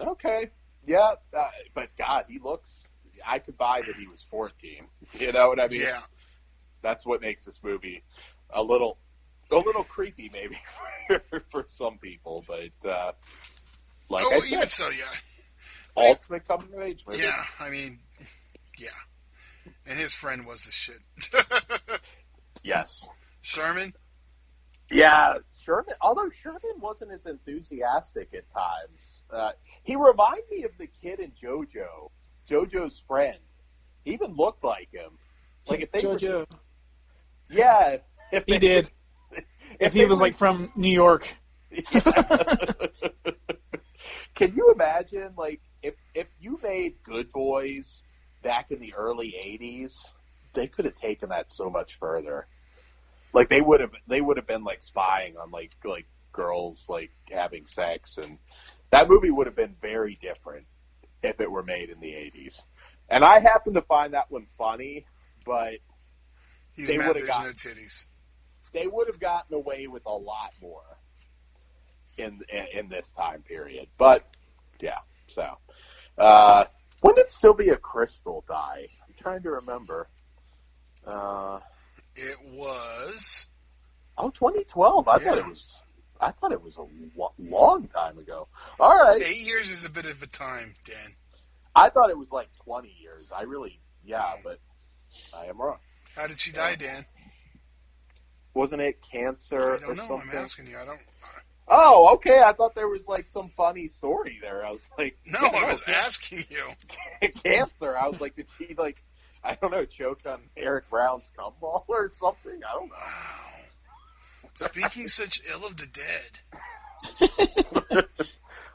[SPEAKER 3] now.
[SPEAKER 2] Okay. Yeah, but God, he looks. I could buy that he was 14. You know what I mean?
[SPEAKER 3] Yeah.
[SPEAKER 2] That's what makes this movie a little creepy, maybe for some people. But like I said,
[SPEAKER 3] even so, yeah.
[SPEAKER 2] ultimate coming of age movie.
[SPEAKER 3] Yeah, I mean, yeah. And his friend was the shit.
[SPEAKER 2] Yes.
[SPEAKER 3] Sherman?
[SPEAKER 2] Yeah, Sherman. Although Sherman wasn't as enthusiastic at times, he reminded me of the kid in JoJo. JoJo's friend. He even looked like him. Like if they
[SPEAKER 4] JoJo.
[SPEAKER 2] Yeah, if
[SPEAKER 4] He
[SPEAKER 2] they
[SPEAKER 4] did. If he was like from New York.
[SPEAKER 2] Can you imagine, like, if you made Good Boys back in the early '80s, they could have taken that so much further. Like they would have been like spying on like girls like having sex, and that movie would have been very different if it were made in the '80s. And I happen to find that one funny, but
[SPEAKER 3] He's
[SPEAKER 2] they
[SPEAKER 3] mad
[SPEAKER 2] would have
[SPEAKER 3] there's
[SPEAKER 2] got
[SPEAKER 3] no titties.
[SPEAKER 2] they would have gotten away with a lot more in this time period. But yeah, so when did Sylvia Crystal die? I'm trying to remember.
[SPEAKER 3] It was
[SPEAKER 2] 2012. I thought it was a long time ago. All right.
[SPEAKER 3] 8 years is a bit of a time, Dan.
[SPEAKER 2] I thought it was like 20 years. But I am wrong.
[SPEAKER 3] How did she die, Dan?
[SPEAKER 2] Wasn't it cancer
[SPEAKER 3] I don't
[SPEAKER 2] or
[SPEAKER 3] know.
[SPEAKER 2] something?
[SPEAKER 3] I'm asking you. I don't.
[SPEAKER 2] Oh, okay. I thought there was like some funny story there. I was like,
[SPEAKER 3] No,
[SPEAKER 2] yeah,
[SPEAKER 3] I was asking you.
[SPEAKER 2] cancer. I was like, did she like, I don't know, choke on Eric Brown's cum ball or something? I don't know.
[SPEAKER 3] Wow. Speaking such ill of the dead.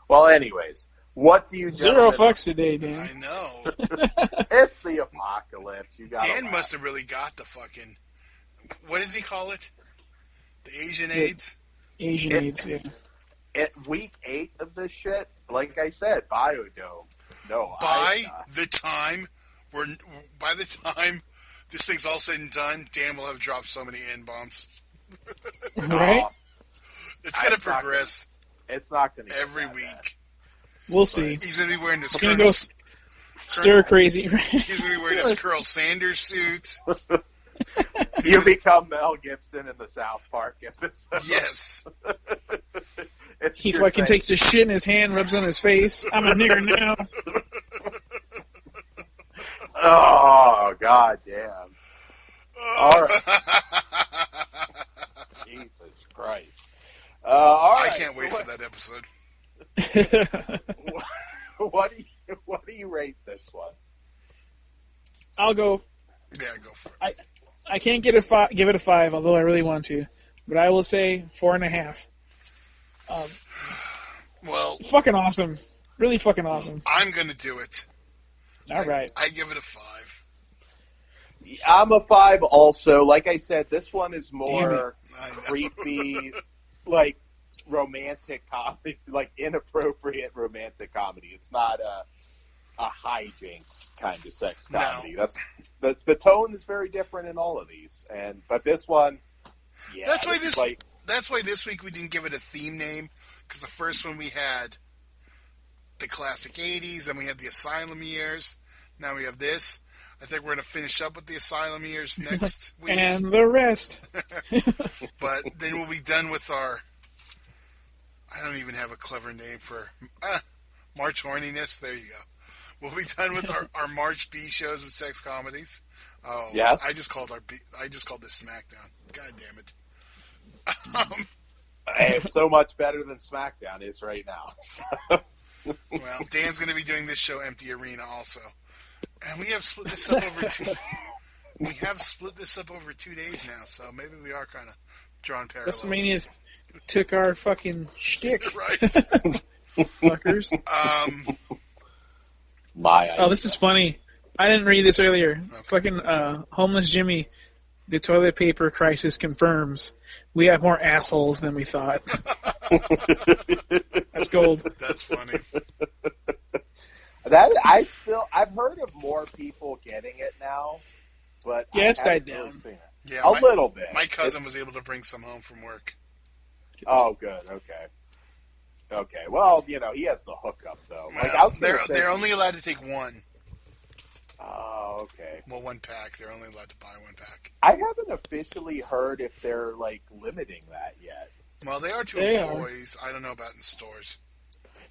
[SPEAKER 2] Well, anyways, what do you
[SPEAKER 4] Zero
[SPEAKER 2] gentlemen-
[SPEAKER 4] fucks today, Dan.
[SPEAKER 3] I know.
[SPEAKER 2] It's the apocalypse. You got
[SPEAKER 3] Dan must have really got the fucking. What does he call it? The Asian AIDS?
[SPEAKER 4] Asian AIDS, yeah.
[SPEAKER 2] At week 8 of this shit, like I said, Biodome. No,
[SPEAKER 3] by
[SPEAKER 2] I'm not.
[SPEAKER 3] the time this thing's all said and done, Dan will have dropped so many N-bombs.
[SPEAKER 4] Right?
[SPEAKER 3] It's going to
[SPEAKER 2] It's not
[SPEAKER 3] progress
[SPEAKER 2] It's not going to
[SPEAKER 3] every week.
[SPEAKER 4] We'll see.
[SPEAKER 3] He's going to be wearing his
[SPEAKER 4] It's gonna
[SPEAKER 3] Colonel,
[SPEAKER 4] go stir crazy.
[SPEAKER 3] he's going to be wearing his Colonel Sanders suit.
[SPEAKER 2] You become Mel Gibson in the South Park episode.
[SPEAKER 3] Yes.
[SPEAKER 2] It's
[SPEAKER 4] He
[SPEAKER 2] your
[SPEAKER 4] fucking
[SPEAKER 2] thing.
[SPEAKER 4] takes his shit in his hand, rubs it on his face. I'm a nigger now.
[SPEAKER 2] Oh, god damn. All right. Jesus Christ. All right.
[SPEAKER 3] I can't wait for that episode.
[SPEAKER 2] What do you rate this one?
[SPEAKER 4] I'll go.
[SPEAKER 3] Yeah, go for it.
[SPEAKER 4] I can't give it a 5, although I really want to. But I will say 4.5.
[SPEAKER 3] Well,
[SPEAKER 4] Fucking awesome. Really fucking awesome.
[SPEAKER 3] I'm going to do it.
[SPEAKER 4] All right.
[SPEAKER 3] I give it a 5.
[SPEAKER 2] I'm a 5 also. Like I said, this one is more
[SPEAKER 3] I know.
[SPEAKER 2] creepy, like romantic comedy, like inappropriate romantic comedy. It's not a hijinks kind of sex comedy.
[SPEAKER 3] No.
[SPEAKER 2] That's the tone is very different in all of these. But this one, yeah,
[SPEAKER 3] That's why
[SPEAKER 2] is like
[SPEAKER 3] That's why this week we didn't give it a theme name, because the first one we had the classic 80s, and we had the Asylum years. Now we have this. I think we're going to finish up with the Asylum years next week.
[SPEAKER 4] And the rest.
[SPEAKER 3] But then we'll be done with our... I don't even have a clever name for... March horniness. There you go. We'll be done with our March B shows with sex comedies. Oh,
[SPEAKER 2] yeah.
[SPEAKER 3] I just called this SmackDown. God damn it.
[SPEAKER 2] it's so much better than SmackDown is right now.
[SPEAKER 3] Well, Dan's going to be doing this show Empty Arena also, and we have split this up over 2. We have split this up over 2 days now, so maybe we are kind of drawing parallels.
[SPEAKER 4] WrestleMania took our fucking shtick.
[SPEAKER 3] Right.
[SPEAKER 4] Fuckers. Oh, this is funny. I didn't read this earlier.
[SPEAKER 3] Okay.
[SPEAKER 4] Fucking Homeless Jimmy, the toilet paper crisis confirms we have more assholes than we thought. That's gold.
[SPEAKER 3] That's funny.
[SPEAKER 2] I've heard of more people getting it now, but
[SPEAKER 4] Yeah, it's
[SPEAKER 2] I haven't
[SPEAKER 4] died
[SPEAKER 2] really
[SPEAKER 4] down.
[SPEAKER 2] seen it.
[SPEAKER 3] Yeah,
[SPEAKER 2] A little bit.
[SPEAKER 3] My cousin was able to bring some home from work.
[SPEAKER 2] Oh, good. Okay. Well, he has the hookup though. Like
[SPEAKER 3] Well,
[SPEAKER 2] I was gonna say-
[SPEAKER 3] they're only allowed to take one.
[SPEAKER 2] Oh, okay.
[SPEAKER 3] Well, 1 pack. They're only allowed to buy 1 pack.
[SPEAKER 2] I haven't officially heard if they're like limiting that yet.
[SPEAKER 3] Well, they are to
[SPEAKER 4] They are.
[SPEAKER 3] employees. I don't know about in stores.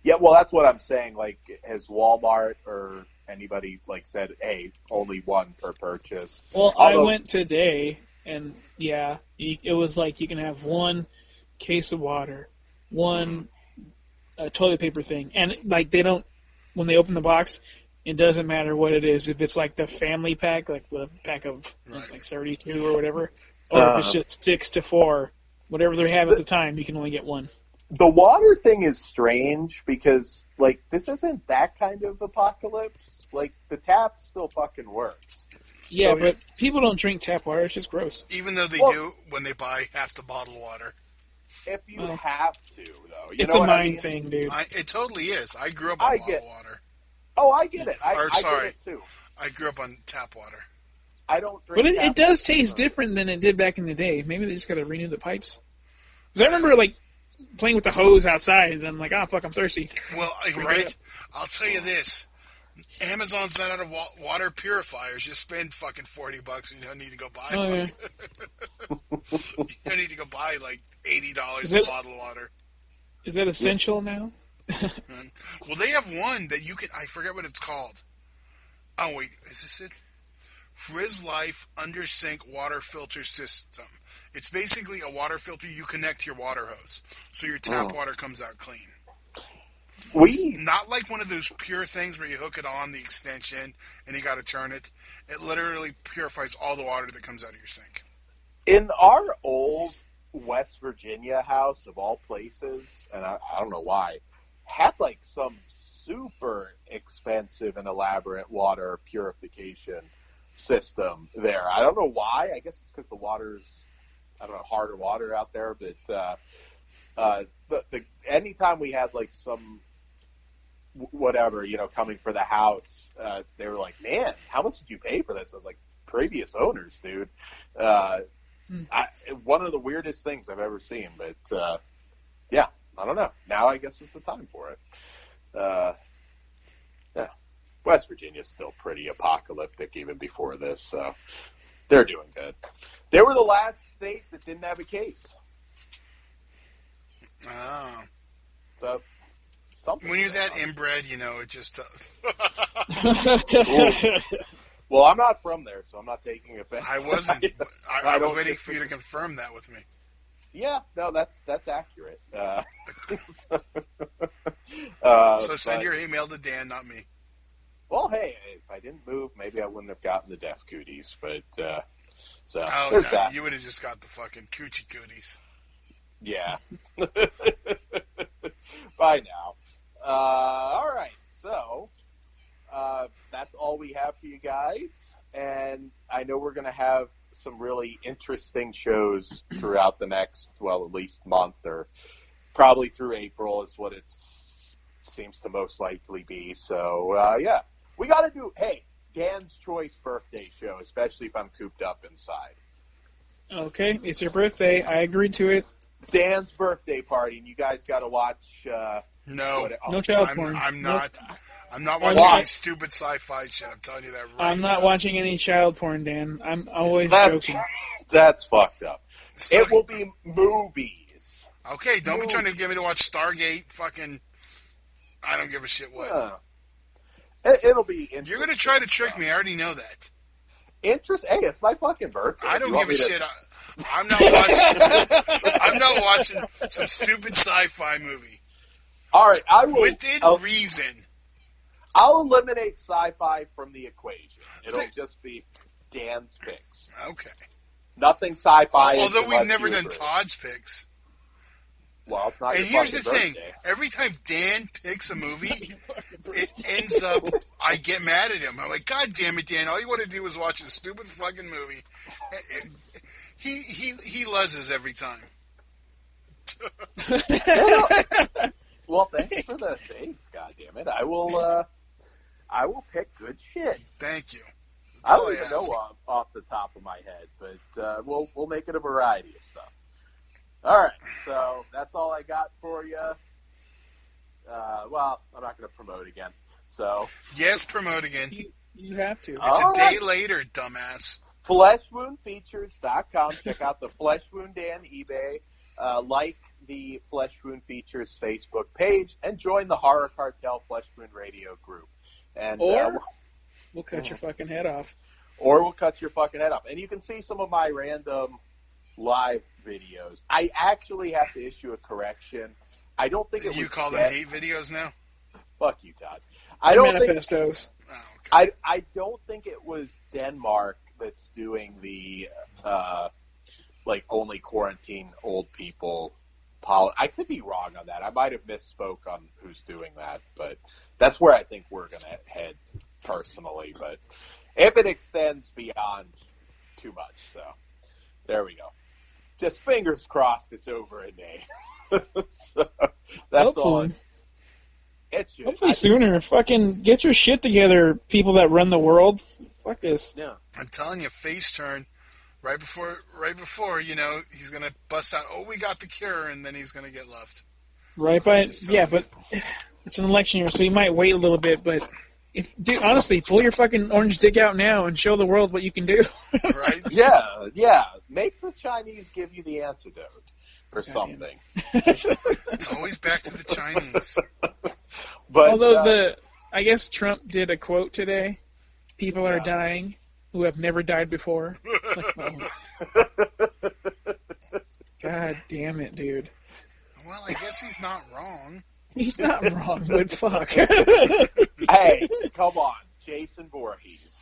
[SPEAKER 2] Yeah, well, that's what I'm saying. Like, has Walmart or anybody like said, "Hey, only 1 per purchase"?
[SPEAKER 4] Well,
[SPEAKER 2] Although-
[SPEAKER 4] I went today, and yeah, it was like you can have 1 case of water, 1 toilet paper thing, and like they don't, when they open the box, it doesn't matter what it is. If it's like the family pack, like the pack of
[SPEAKER 3] Right.
[SPEAKER 4] like 32 or whatever, or if it's just 6 to 4, whatever they have at the time, you can only get 1.
[SPEAKER 2] The water thing is strange because, like, this isn't that kind of apocalypse. Like, the tap still fucking works.
[SPEAKER 4] Yeah,
[SPEAKER 3] So,
[SPEAKER 4] but people don't drink tap water. It's just gross.
[SPEAKER 3] Even though they
[SPEAKER 2] Well-
[SPEAKER 3] do when they buy half the bottled water.
[SPEAKER 2] If you
[SPEAKER 4] Well,
[SPEAKER 2] have to, though. You
[SPEAKER 4] It's
[SPEAKER 2] know
[SPEAKER 4] a
[SPEAKER 2] what I
[SPEAKER 4] mind
[SPEAKER 2] mean?
[SPEAKER 4] thing, dude.
[SPEAKER 3] It totally is. I grew up
[SPEAKER 2] I
[SPEAKER 3] on
[SPEAKER 2] get-
[SPEAKER 3] bottled water.
[SPEAKER 2] Oh, I get it. I
[SPEAKER 3] sorry.
[SPEAKER 2] get it, too.
[SPEAKER 3] I grew up on tap water.
[SPEAKER 2] I don't drink
[SPEAKER 4] But it
[SPEAKER 2] tap
[SPEAKER 4] does
[SPEAKER 2] water.
[SPEAKER 4] taste different than it did back in the day. Maybe they just got to renew the pipes. Because I remember, like, playing with the hose outside, and I'm like, oh, fuck, I'm thirsty.
[SPEAKER 3] Well, right? I'll tell you this. Amazon's not out of water purifiers. Just spend fucking $40 and you don't need to go buy
[SPEAKER 4] Oh,
[SPEAKER 3] one.
[SPEAKER 4] yeah.
[SPEAKER 3] You don't need to go buy like $80
[SPEAKER 4] Is
[SPEAKER 3] a
[SPEAKER 4] it-
[SPEAKER 3] bottled water.
[SPEAKER 4] Is that essential now?
[SPEAKER 3] Well, they have one that you can. I forget what it's called. Oh wait, is this it? Frizz Life Under Sink Water Filter System. It's basically a water filter you connect to your water hose, so your tap water comes out clean. Not like one of those pure things where you hook it on the extension and you got to turn it. It literally purifies all the water that comes out of your sink.
[SPEAKER 2] In our old West Virginia house, of all places, and I don't know why, had like some super expensive and elaborate water purification system there. I don't know why. I guess it's because the water's, I don't know, harder water out there. But anytime we had like some whatever, coming for the house, they were like, "Man, how much did you pay for this?" I was like, "Previous owners, dude." One of the weirdest things I've ever seen, but yeah, I don't know. Now I guess it's the time for it. Yeah, West Virginia's still pretty apocalyptic even before this, so they're doing good. They were the last state that didn't have a case.
[SPEAKER 3] Oh.
[SPEAKER 2] So something.
[SPEAKER 3] When you're that inbred, it just.
[SPEAKER 2] Well, I'm not from there, so I'm not taking offense.
[SPEAKER 3] I wasn't. I was waiting for you to confirm that with me.
[SPEAKER 2] Yeah, no, that's accurate.
[SPEAKER 3] So send your email to Dan, not me.
[SPEAKER 2] Well, hey, if I didn't move, maybe I wouldn't have gotten the deaf cooties, but so
[SPEAKER 3] Oh,
[SPEAKER 2] there's
[SPEAKER 3] no,
[SPEAKER 2] that.
[SPEAKER 3] you would have just got the fucking coochie cooties.
[SPEAKER 2] Yeah. By now. All right, so that's all we have for you guys, and I know we're going to have some really interesting shows throughout the next, well, at least month, or probably through April is what it seems to most likely be. So, yeah, we got to do, hey, Dan's Choice birthday show, especially if I'm cooped up inside.
[SPEAKER 4] Okay, it's your birthday. I agreed to it.
[SPEAKER 2] Dan's birthday party, and you guys got to watch.
[SPEAKER 3] No,
[SPEAKER 4] no child porn.
[SPEAKER 3] I'm
[SPEAKER 4] No-
[SPEAKER 3] not. I'm not watching any stupid sci-fi shit. I'm telling you that right
[SPEAKER 4] I'm not
[SPEAKER 3] now.
[SPEAKER 4] watching any child porn, Dan. I'm always
[SPEAKER 2] That's
[SPEAKER 4] joking.
[SPEAKER 2] that's fucked up.
[SPEAKER 3] So-
[SPEAKER 2] It will be movies.
[SPEAKER 3] Okay, don't be trying to get me to watch Stargate. Fucking, I don't give a shit what.
[SPEAKER 2] It'll be interesting.
[SPEAKER 3] You're gonna try to trick me. I already know that.
[SPEAKER 2] Hey, it's my fucking birthday.
[SPEAKER 3] I don't
[SPEAKER 2] You want
[SPEAKER 3] give a
[SPEAKER 2] me to-
[SPEAKER 3] shit. I'm not watching. I'm not watching some stupid sci-fi movie.
[SPEAKER 2] All right, I will.
[SPEAKER 3] Within reason.
[SPEAKER 2] I'll eliminate sci-fi from the equation. It'll just be Dan's picks.
[SPEAKER 3] Okay.
[SPEAKER 2] Nothing sci-fi.
[SPEAKER 3] Although we've
[SPEAKER 2] unless
[SPEAKER 3] never
[SPEAKER 2] you
[SPEAKER 3] done
[SPEAKER 2] agree.
[SPEAKER 3] Todd's picks.
[SPEAKER 2] Well, it's not
[SPEAKER 3] And
[SPEAKER 2] your
[SPEAKER 3] here's the
[SPEAKER 2] fucking
[SPEAKER 3] thing:
[SPEAKER 2] birthday.
[SPEAKER 3] every time Dan picks a movie, it ends up I get mad at him. I'm like, God damn it, Dan! All you want to do is watch a stupid fucking movie. He luzzes every time.
[SPEAKER 2] Well, thanks for the save. God damn it! I will pick good shit.
[SPEAKER 3] Thank you. That's
[SPEAKER 2] I
[SPEAKER 3] all
[SPEAKER 2] don't even know off the top of my head, but we'll make it a variety of stuff. All right, so that's all I got for you. Well, I'm not going to promote again. So
[SPEAKER 3] Yes, promote again.
[SPEAKER 4] You have to.
[SPEAKER 3] It's
[SPEAKER 2] All
[SPEAKER 3] a day
[SPEAKER 2] right.
[SPEAKER 3] later, dumbass.
[SPEAKER 2] FleshWoundFeatures.com. Check out the Flesh Wound Dan eBay. Like the Flesh Wound Features Facebook page and join the Horror Cartel Flesh Wound Radio group. And
[SPEAKER 4] Or we'll cut your fucking head off.
[SPEAKER 2] or we'll cut your fucking head off. And you can see some of my random live videos. I actually have to issue a correction. I don't think it was
[SPEAKER 3] You call them hate videos now?
[SPEAKER 2] Fuck you, Todd. I don't think
[SPEAKER 4] Manifestos.
[SPEAKER 3] Oh, okay.
[SPEAKER 2] I don't think it was Denmark that's doing the like only quarantine old people policy. I could be wrong on that. I might have misspoke on who's doing that, but that's where I think we're going to head personally. But if it extends beyond too much, so there we go. Just fingers crossed it's over in May. So, that's all.
[SPEAKER 4] Hopefully.
[SPEAKER 2] It should.
[SPEAKER 4] Hopefully sooner. Fucking get your shit together, people that run the world. Fuck this.
[SPEAKER 2] Yeah.
[SPEAKER 3] I'm telling you, face turn. Right before, he's going to bust out, we got the cure, and then he's going to get left.
[SPEAKER 4] Right by yeah, but it's an election year, so you might wait a little bit, but dude, honestly, pull your fucking orange dick out now and show the world what you can do.
[SPEAKER 3] Right?
[SPEAKER 2] Yeah. Make the Chinese give you the antidote or something.
[SPEAKER 3] It's always back to the Chinese.
[SPEAKER 2] But
[SPEAKER 4] Although I guess Trump did a quote today. People are dying who have never died before. Like, oh. God damn it, dude.
[SPEAKER 3] Well, I guess he's not wrong.
[SPEAKER 4] He's not wrong, but fuck.
[SPEAKER 2] hey, come on, Jason Voorhees.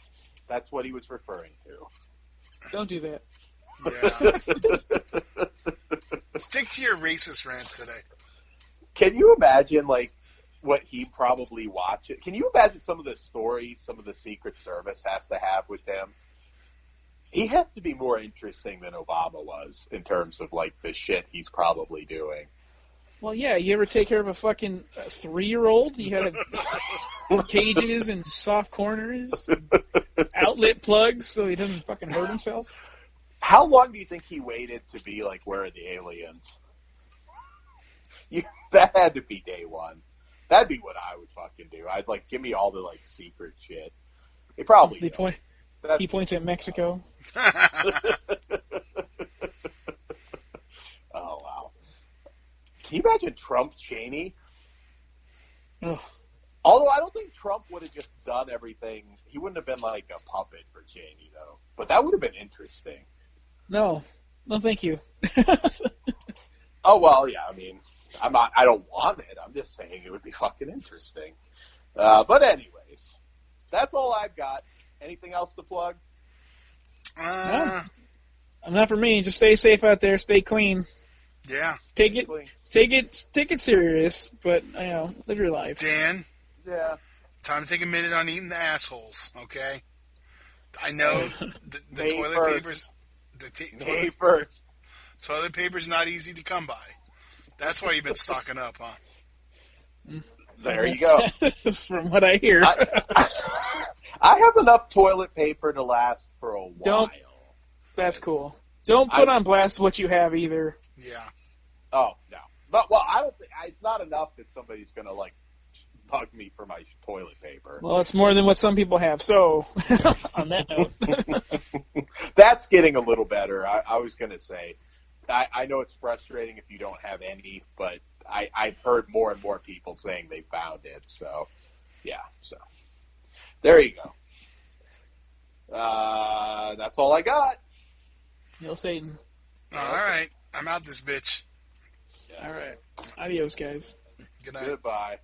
[SPEAKER 2] That's what he was referring to.
[SPEAKER 4] Don't do that.
[SPEAKER 3] Yeah. Stick to your racist rants today.
[SPEAKER 2] Can you imagine, like, what he probably watches? Can you imagine some of the stories some of the Secret Service has to have with him? He has to be more interesting than Obama was in terms of, like, the shit he's probably doing.
[SPEAKER 4] Well, yeah. You ever take care of a fucking 3-year-old? You had cages and soft corners, and outlet plugs, so he doesn't fucking hurt himself.
[SPEAKER 2] How long do you think he waited to be like, where are the aliens? That had to be day one. That'd be what I would fucking do. I'd like, give me all the like secret shit. They probably
[SPEAKER 4] He points at Mexico.
[SPEAKER 2] Oh, wow. Can you imagine Trump Cheney?
[SPEAKER 4] Ugh.
[SPEAKER 2] Although I don't think Trump would have just done everything. He wouldn't have been like a puppet for Cheney, though. But that would have been interesting.
[SPEAKER 4] No, thank you.
[SPEAKER 2] Oh, well, yeah, I mean, I don't want it. I'm just saying it would be fucking interesting. But anyways, that's all I've got. Anything else to plug?
[SPEAKER 4] No. Not for me. Just stay safe out there. Stay clean.
[SPEAKER 3] Yeah.
[SPEAKER 4] Take it serious, but live your life.
[SPEAKER 3] Dan.
[SPEAKER 2] Yeah.
[SPEAKER 3] Time to take a minute on eating the assholes. Okay. I know the toilet
[SPEAKER 2] first.
[SPEAKER 3] paper's
[SPEAKER 2] May 1st.
[SPEAKER 3] toilet paper's not easy to come by. That's why you've been stocking up, huh?
[SPEAKER 2] There you go.
[SPEAKER 4] That's from what I hear.
[SPEAKER 2] I have enough toilet paper to last for a while.
[SPEAKER 4] That's cool. Don't put on blast what you have either.
[SPEAKER 3] Yeah.
[SPEAKER 2] Oh, no. But, well, I don't think it's not enough that somebody's going to, like, bug me for my toilet paper.
[SPEAKER 4] Well, it's more than what some people have. So, on that note.
[SPEAKER 2] That's getting a little better. I was going to say, I know it's frustrating if you don't have any, but I've heard more and more people saying they found it. So, yeah. So, there you go. That's all I got.
[SPEAKER 4] Hail Satan.
[SPEAKER 3] All right. I'm out this bitch.
[SPEAKER 2] Yeah.
[SPEAKER 4] All right. Adios, guys.
[SPEAKER 3] Good night.
[SPEAKER 2] Goodbye.